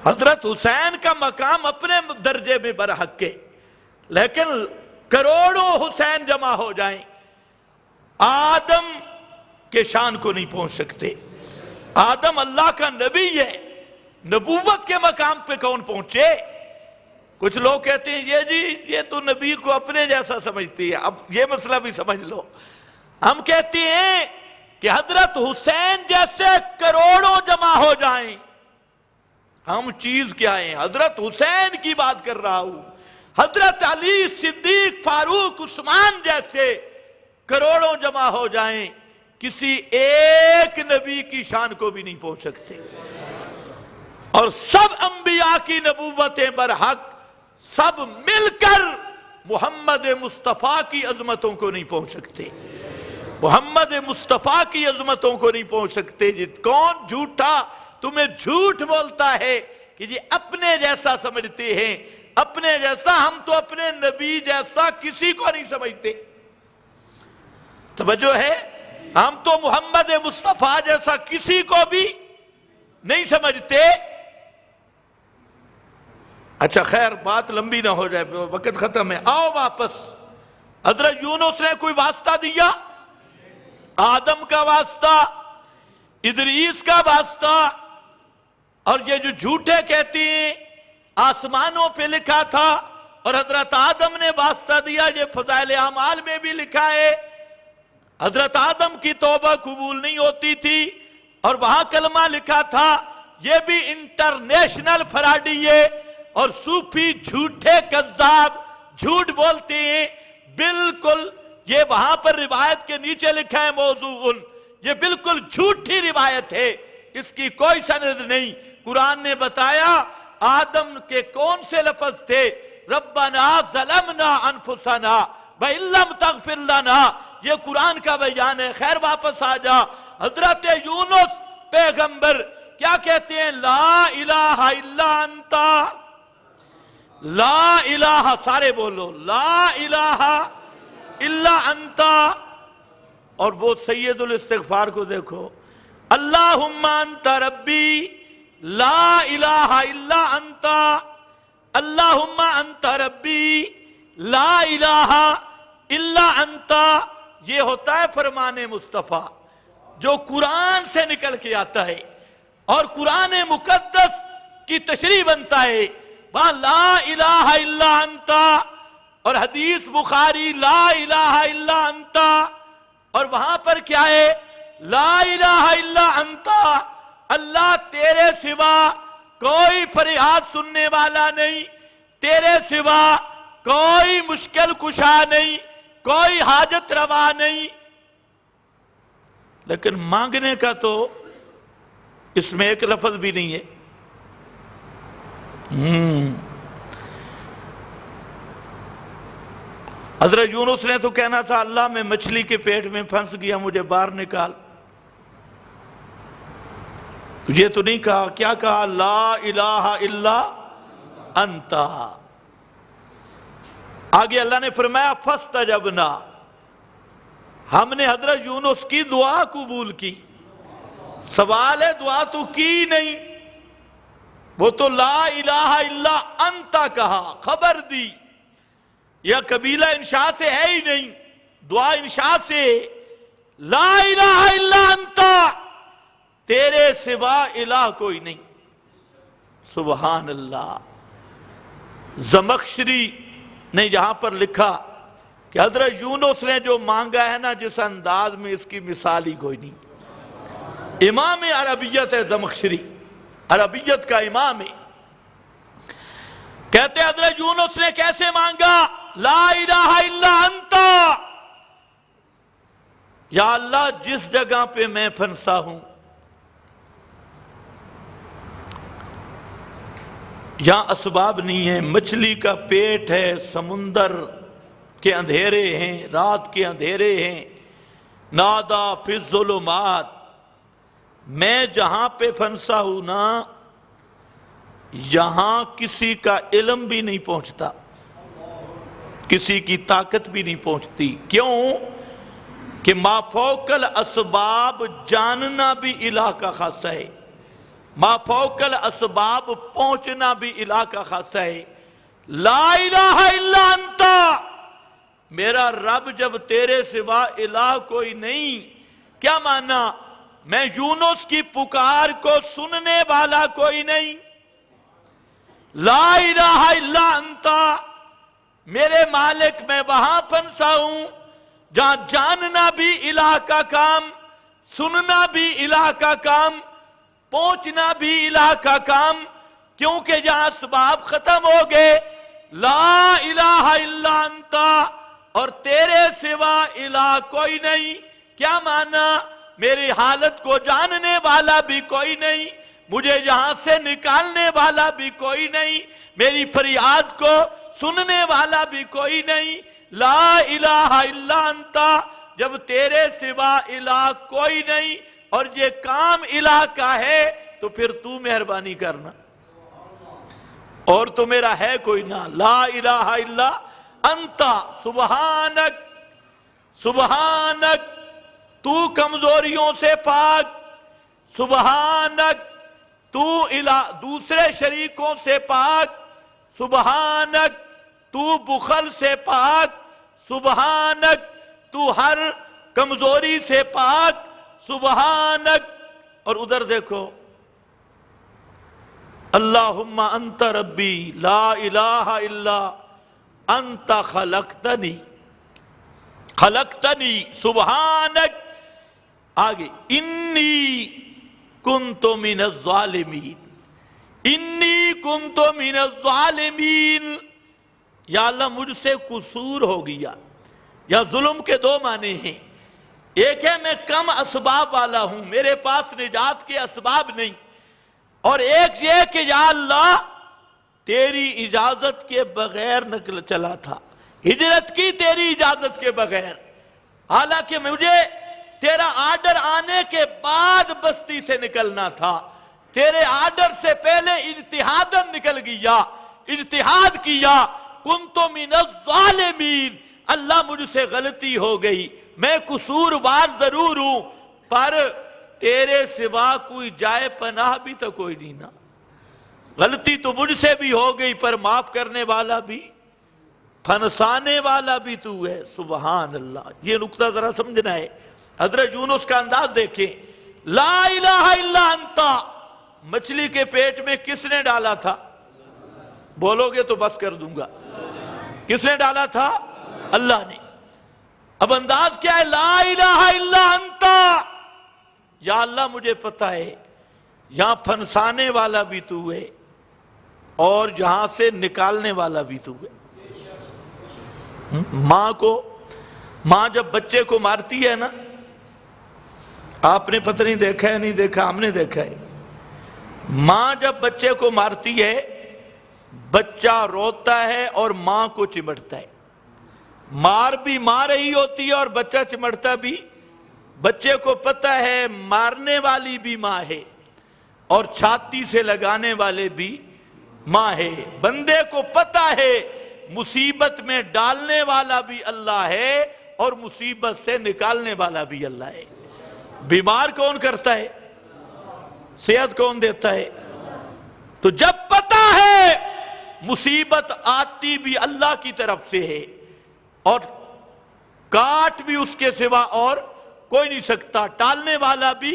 حضرت حسین کا مقام اپنے درجے میں برحق ہے، لیکن کروڑوں حسین جمع ہو جائیں آدم کے شان کو نہیں پہنچ سکتے۔ آدم اللہ کا نبی ہے، نبوت کے مقام پہ کون پہنچے؟ کچھ لوگ کہتے ہیں یہ جی یہ تو نبی کو اپنے جیسا سمجھتی ہے۔ اب یہ مسئلہ بھی سمجھ لو، ہم کہتے ہیں کہ حضرت حسین جیسے کروڑوں جمع ہو جائیں، ہم چیز کیا ہیں؟ حضرت حسین کی بات کر رہا ہوں۔ حضرت علی، صدیق، فاروق، عثمان جیسے کروڑوں جمع ہو جائیں، کسی ایک نبی کی شان کو بھی نہیں پہنچ سکتے، اور سب انبیاء کی نبوتیں برحق، سب مل کر محمد مصطفیٰ کی عظمتوں کو نہیں پہنچ سکتے، محمد مصطفیٰ کی عظمتوں کو نہیں پہنچ سکتے۔ کون جھوٹا تمہیں جھوٹ بولتا ہے کہ جی اپنے جیسا سمجھتے ہیں؟ اپنے جیسا، ہم تو اپنے نبی جیسا کسی کو نہیں سمجھتے۔ توجہ ہے، ہم تو محمد مصطفیٰ جیسا کسی کو بھی نہیں سمجھتے۔ اچھا خیر، بات لمبی نہ ہو جائے، وقت ختم ہے، آؤ واپس۔ حضرت یونس نے کوئی واسطہ دیا؟ آدم کا واسطہ، ادریس کا واسطہ، اور یہ جو جھوٹے کہتی ہیں آسمانوں پہ لکھا تھا، اور حضرت آدم نے واسطہ دیا، یہ فضائل اعمال میں بھی لکھا ہے۔ حضرت آدم کی توبہ قبول نہیں ہوتی تھی اور وہاں کلمہ لکھا تھا، یہ بھی انٹرنیشنل فراڈی ہے اور صوفی جھوٹے کذاب جھوٹ بولتے ہیں، بالکل یہ وہاں پر روایت کے نیچے لکھا ہے موضوع، یہ بالکل جھوٹی روایت ہے، اس کی کوئی سند نہیں۔ قرآن نے بتایا آدم کے کون سے لفظ تھے، ربنا ظلمنا انفسنا وَإِن لَّمْ تَغْفِرْ لَنَا، یہ قرآن کا بیان ہے۔ خیر واپس آ جا، حضرت یونس پیغمبر کیا کہتے ہیں، لا الہ الا انت، لا الہ، سارے بولو لا الہ الا انت۔ اور وہ سید الاستغفار کو دیکھو، اللہم انت ربی لا الہ الا انت، اللہم انت ربی لا الہ الا انت۔ یہ ہوتا ہے فرمان مصطفیٰ جو قرآن سے نکل کے آتا ہے اور قرآن مقدس کی تشریح بنتا ہے، وہاں لا الہ الا انت، اور حدیث بخاری لا الہ الا انت، اور وہاں پر کیا ہے، لا الہ الا انت، اللہ تیرے سوا کوئی فریاد سننے والا نہیں، تیرے سوا کوئی مشکل کشا نہیں، کوئی حاجت روا نہیں۔ لیکن مانگنے کا تو اس میں ایک لفظ بھی نہیں ہے۔ حضرت یونس نے تو کہنا تھا اللہ میں مچھلی کے پیٹ میں پھنس گیا، مجھے باہر نکال، یہ تو نہیں کہا، کیا کہا، لا الہ الا انت۔ آگے اللہ نے فرمایا فاستجبنا، ہم نے حضرت یونس کی دعا قبول کی۔ سوال ہے دعا تو کی نہیں، وہ تو لا الہ الا انت کہا، خبر دی، یا قبیلہ انشاء سے ہے ہی نہیں، دعا انشاء سے، لا الہ الا انت، تیرے سوا الہ کوئی نہیں۔ سبحان اللہ۔ زمخشری نے یہاں پر لکھا کہ حضرت یونس نے جو مانگا ہے نا جس انداز میں، اس کی مثال ہی کوئی نہیں۔ امام عربیت ہے زمخشری، عربیت کا امام ہے، کہتے حضرت یونس نے کیسے مانگا، لا الہ الا انت، یا اللہ جس جگہ پہ میں پھنسا ہوں، یہاں اسباب نہیں ہے، مچھلی کا پیٹ ہے، سمندر کے اندھیرے ہیں، رات کے اندھیرے ہیں، نادا فی الظلمات، میں جہاں پہ پھنسا ہوں نا، یہاں کسی کا علم بھی نہیں پہنچتا، کسی کی طاقت بھی نہیں پہنچتی۔ کیوں کہ ما فوق الاسباب جاننا بھی الہ کا خاصہ ہے، ما فوق الاسباب پہنچنا بھی الہ کا خاصہ ہے۔ لا الہ الا انت، میرا رب جب تیرے سوا الہ کوئی نہیں، کیا مانا، میں یونس کی پکار کو سننے والا کوئی نہیں، لا الہ الا انت، میرے مالک میں وہاں پھنسا ہوں جہاں جاننا بھی الہ کا کام، سننا بھی الہ کا کام، پہنچنا بھی الہ کا کام، کیونکہ جہاں اسباب ختم ہو گئے، لا الہ الا انت، اور تیرے سوا الہ کوئی نہیں، کیا مانا، میری حالت کو جاننے والا بھی کوئی نہیں، مجھے یہاں سے نکالنے والا بھی کوئی نہیں، میری فریاد کو سننے والا بھی کوئی نہیں، لا الہ الا انت، جب تیرے سوا الہ کوئی نہیں اور یہ کام الہ کا ہے تو پھر تو مہربانی کرنا، اور تو میرا ہے کوئی نہ، لا الہ الا انت، سبحانک، سبحانک، تو کمزوریوں سے پاک، سبحانک، تو دوسرے شریکوں سے پاک، سبحانک، تو بخل سے پاک، سبحانک، تو ہر کمزوری سے پاک، سبحانک۔ اور ادھر دیکھو، اللہم انت ربی لا الہ الا انت خلقتنی سبحانک، آگے انی کنت من الظالمین، انی کنت من الظالمین، یا اللہ مجھ سے قصور ہو گیا۔ یا ظلم کے دو معنی ہیں، ایک ہے میں کم اسباب والا ہوں، میرے پاس نجات کے اسباب نہیں، اور ایک یہ کہ یا اللہ تیری اجازت کے بغیر نکل چلا تھا، ہجرت کی تیری اجازت کے بغیر، حالانکہ مجھے تیرا آرڈر آنے کے بعد بستی سے نکلنا تھا، تیرے آرڈر سے پہلے اجتہاداً نکل گیا، اجتہاد کیا، کنت من الظالمین، اللہ مجھ سے غلطی ہو گئی، میں قصوروار ضرور ہوں، پر تیرے سوا کوئی جائے پناہ بھی تو کوئی نہیں نا، غلطی تو مجھ سے بھی ہو گئی پر معاف کرنے والا بھی، پھنسانے والا بھی تو ہے، سبحان اللہ۔ یہ نقطہ ذرا سمجھنا ہے۔ حضرت یونس کا انداز دیکھیں، لا الہ الا انتا، مچھلی کے پیٹ میں کس نے ڈالا تھا؟ بولو گے تو بس کر دوں گا، کس نے ڈالا تھا؟ اللہ نے۔ اب انداز کیا ہے؟ لا الہ الا انتا، یا اللہ مجھے پتہ ہے یہاں پھنسانے والا بھی تو ہے اور جہاں سے نکالنے والا بھی تو ہے۔ ماں جب بچے کو مارتی ہے نا، آپ نے پتہ نہیں دیکھا ہے نہیں دیکھا، ہم نے دیکھا ہے، ماں جب بچے کو مارتی ہے بچہ روتا ہے اور ماں کو چمٹتا ہے، مار بھی مار رہی ہوتی ہے اور بچہ چمٹتا بھی، بچے کو پتہ ہے مارنے والی بھی ماں ہے اور چھاتی سے لگانے والے بھی ماں ہے، بندے کو پتہ ہے مصیبت میں ڈالنے والا بھی اللہ ہے اور مصیبت سے نکالنے والا بھی اللہ ہے۔ بیمار کون کرتا ہے؟ صحت کون دیتا ہے؟ تو جب پتہ ہے مصیبت آتی بھی اللہ کی طرف سے ہے اور کاٹ بھی اس کے سوا اور کوئی نہیں سکتا، ٹالنے والا بھی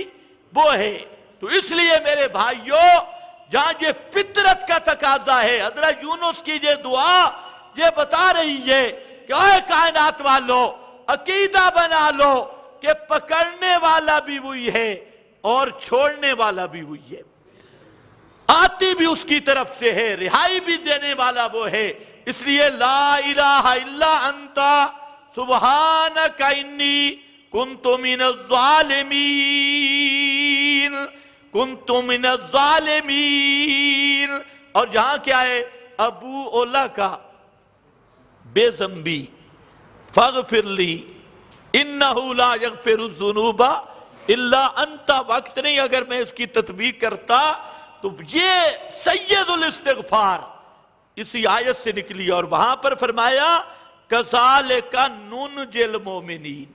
وہ ہے، تو اس لیے میرے بھائیوں جہاں یہ فطرت کا تقاضا ہے، حضرت یونس کی یہ دعا یہ بتا رہی ہے کہ اے کائنات والو عقیدہ بنا لو کہ پکڑنے والا بھی وہی ہے اور چھوڑنے والا بھی وہی ہے، آتی بھی اس کی طرف سے ہے، رہائی بھی دینے والا وہ ہے، اس لیے لا الہ الا انتا سبحانک انی کنت من الظالمین، کنت من الظالمین۔ اور جہاں کیا ہے؟ ابو اولا کا بے ذنبی فاغفر لی انہو لا یغفر الذنوب الا انت، وقت نہیں اگر میں اس کی تطبیق کرتا تو یہ سید الاستغفار اسی آیت سے نکلی، اور وہاں پر فرمایا کذالک ننجی المومنین،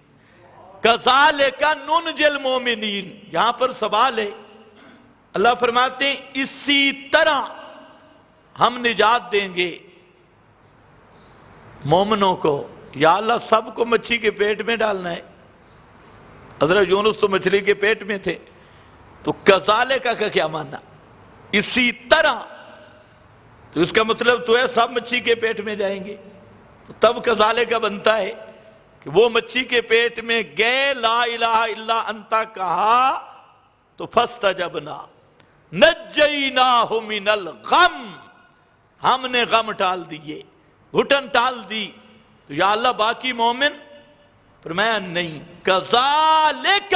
کذالک ننجی المومنین۔ یہاں پر سوال ہے، اللہ فرماتے ہیں اسی طرح ہم نجات دیں گے مومنوں کو۔ یا اللہ سب کو مچھی کے پیٹ میں ڈالنا ہے؟ حضرت یونس تو مچھلی کے پیٹ میں تھے، تو کذالک کا کیا معنی؟ اسی طرح، تو اس کا مطلب تو ہے سب مچھی کے پیٹ میں جائیں گے، تب کذالک بنتا ہے کہ وہ مچھی کے پیٹ میں گئے، لا الہ الا انتا کہا تو فاستجبنا نجیناہ من الغم، ہم نے غم ٹال دیے، گھٹن ٹال دی، تو یا اللہ باقی مومن؟ فرمایا نہیں، کذالک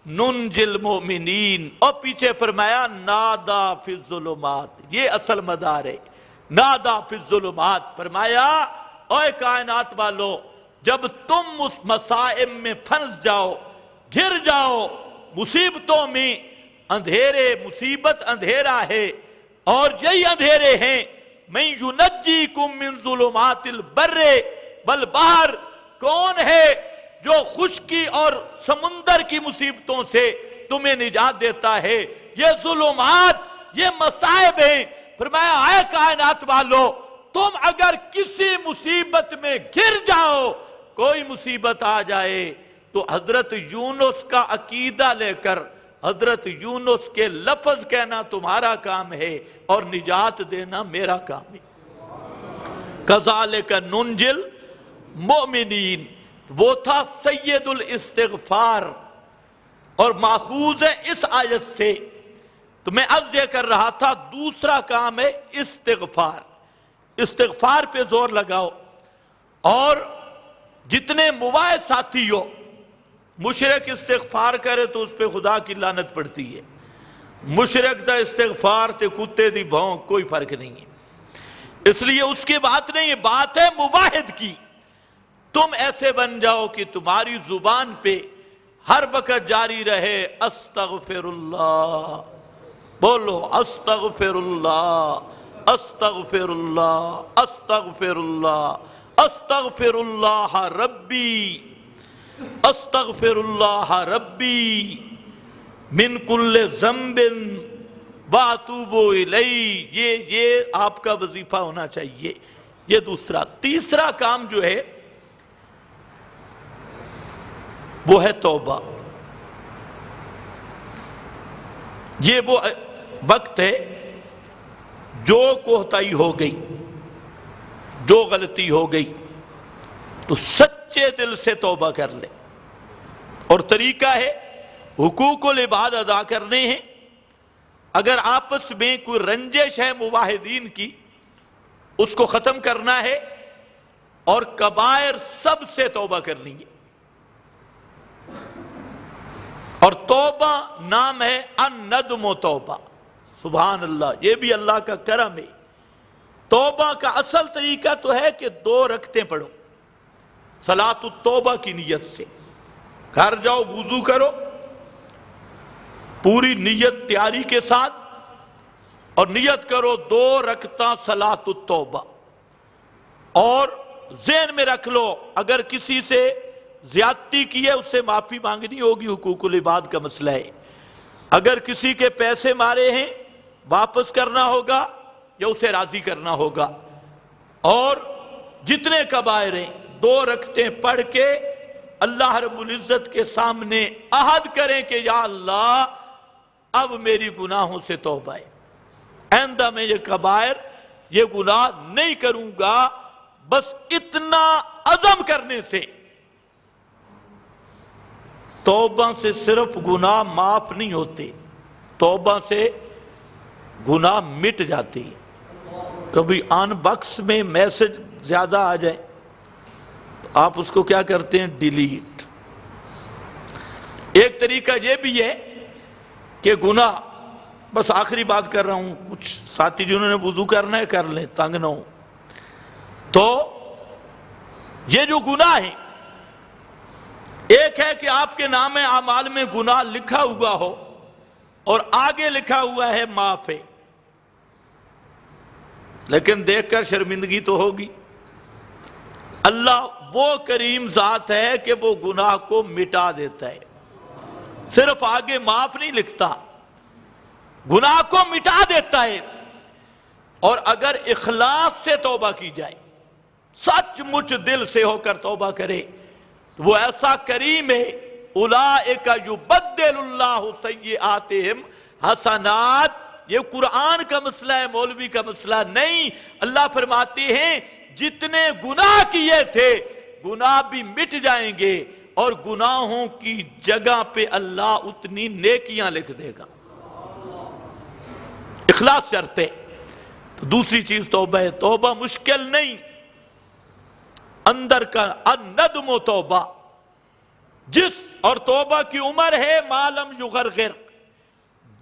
ننجی المؤمنین، اور پیچھے فرمایا نادا فی الظلمات، یہ اصل مدار ہے، نادا فی الظلمات، فرمایا اے کائنات والو جب تم اس مصائب میں پھنس جاؤ، گر جاؤ، مصیبتوں میں، اندھیرے، مصیبت اندھیرا ہے اور یہی اندھیرے ہیں، من ینجیکم من ظلمات البر والبحر، کون ہے جو خشکی اور سمندر کی مصیبتوں سے تمہیں نجات دیتا ہے؟ یہ ظلمات، یہ مصائب ہیں۔ فرمایا اے کائنات والو تم اگر کسی مصیبت میں گر جاؤ، کوئی مصیبت آ جائے، تو حضرت یونس کا عقیدہ لے کر حضرت یونس کے لفظ کہنا تمہارا کام ہے اور نجات دینا میرا کام ہے۔ کذالک ننجل مومنین، وہ تھا سید الاستغفار، اور ماخوذ ہے اس آیت سے۔ تو میں عرض یہ کر رہا تھا دوسرا کام ہے استغفار، استغفار پہ زور لگاؤ، اور جتنے مواعظ ساتھی ہو، مشرک استغفار کرے تو اس پہ خدا کی لعنت پڑتی ہے، مشرک دا استغفار تے کتے دی بھونک کوئی فرق نہیں ہے، اس لیے اس کی بات نہیں ہے، بات ہے مواحد کی۔ تم ایسے بن جاؤ کہ تمہاری زبان پہ ہر وقت جاری رہے استغفر اللہ، بولو استغفر اللہ استغفر اللہ استغفر اللہ استغفر اللہ ربی استغفر اللہ ربی من کل ذنب واتوب الیہ، یہ آپ کا وظیفہ ہونا چاہیے۔ یہ دوسرا۔ تیسرا کام جو ہے وہ ہے توبہ۔ یہ وہ وقت ہے جو کوتاہی ہو گئی، جو غلطی ہو گئی تو سچے دل سے توبہ کر لے، اور طریقہ ہے حقوق العباد ادا کرنے ہیں۔ اگر آپس میں کوئی رنجش ہے مواحدین کی، اس کو ختم کرنا ہے، اور کبائر سب سے توبہ کرنی ہے۔ اور توبہ نام ہے الندم و توبہ، سبحان اللہ، یہ بھی اللہ کا کرم ہے۔ توبہ کا اصل طریقہ تو ہے کہ 2 رکعتیں پڑھو صلاۃ التوبہ کی نیت سے، گھر جاؤ وضو کرو پوری نیت تیاری کے ساتھ، اور نیت کرو 2 رکعتاں صلاۃ التوبہ، اور ذہن میں رکھ لو اگر کسی سے زیادتی کی ہے اس سے معافی مانگنی ہوگی، حقوق العباد کا مسئلہ ہے۔ اگر کسی کے پیسے مارے ہیں واپس کرنا ہوگا یا اسے راضی کرنا ہوگا، اور جتنے کبائر ہیں 2 رکعتیں پڑھ کے اللہ رب العزت کے سامنے عہد کریں کہ یا اللہ اب میری گناہوں سے توبہ ہے، آئندہ میں یہ کبائر یہ گناہ نہیں کروں گا۔ بس اتنا عزم کرنے سے توبہ سے صرف گناہ معاف نہیں ہوتے، توبہ سے گناہ مٹ جاتے ہیں۔ کبھی آن باکس میں میسج زیادہ آ جائے تو آپ اس کو کیا کرتے ہیں؟ ڈیلیٹ۔ ایک طریقہ یہ بھی ہے کہ گناہ، بس آخری بات کر رہا ہوں، کچھ ساتھی جنہوں نے وضو کرنا ہے کر لیں، تنگ نہ ہوں۔ تو یہ جو گناہ ہے، ایک ہے کہ آپ کے نام اعمال میں گناہ لکھا ہوا ہو اور آگے لکھا ہوا ہے معاف ہے، لیکن دیکھ کر شرمندگی تو ہوگی۔ اللہ وہ کریم ذات ہے کہ وہ گناہ کو مٹا دیتا ہے، صرف آگے معاف نہیں لکھتا، گناہ کو مٹا دیتا ہے۔ اور اگر اخلاص سے توبہ کی جائے، سچ مچ دل سے ہو کر توبہ کرے، تو وہ ایسا کریم ہے، اولئک یبدل اللہ سیئاتہم حسنات۔ یہ قرآن کا مسئلہ ہے، مولوی کا مسئلہ نہیں۔ اللہ فرماتے ہیں جتنے گناہ کیے تھے گناہ بھی مٹ جائیں گے، اور گناہوں کی جگہ پہ اللہ اتنی نیکیاں لکھ دے گا۔ اخلاص شرط ہے۔ تو دوسری چیز توبہ ہے۔ توبہ مشکل نہیں، اندر کا الندم و توبہ، اور توبہ کی عمر ہے ما لم یغرغر،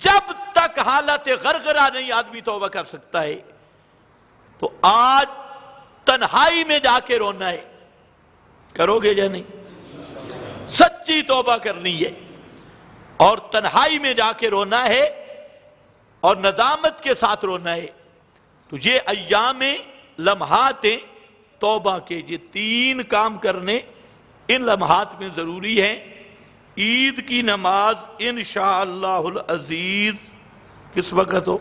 جب تک حالت غرغرہ نہیں آدمی توبہ کر سکتا ہے۔ تو آج تنہائی میں جا کے رونا ہے، کرو گے یا نہیں؟ سچی توبہ کرنی ہے، اور تنہائی میں جا کے رونا ہے، اور ندامت کے ساتھ رونا ہے۔ تو یہ ایام لمحات ہیں توبہ کے، یہ 3 کام کرنے ان لمحات میں ضروری ہیں۔ عید کی نماز انشاءاللہ العزیز کس وقت ہو؟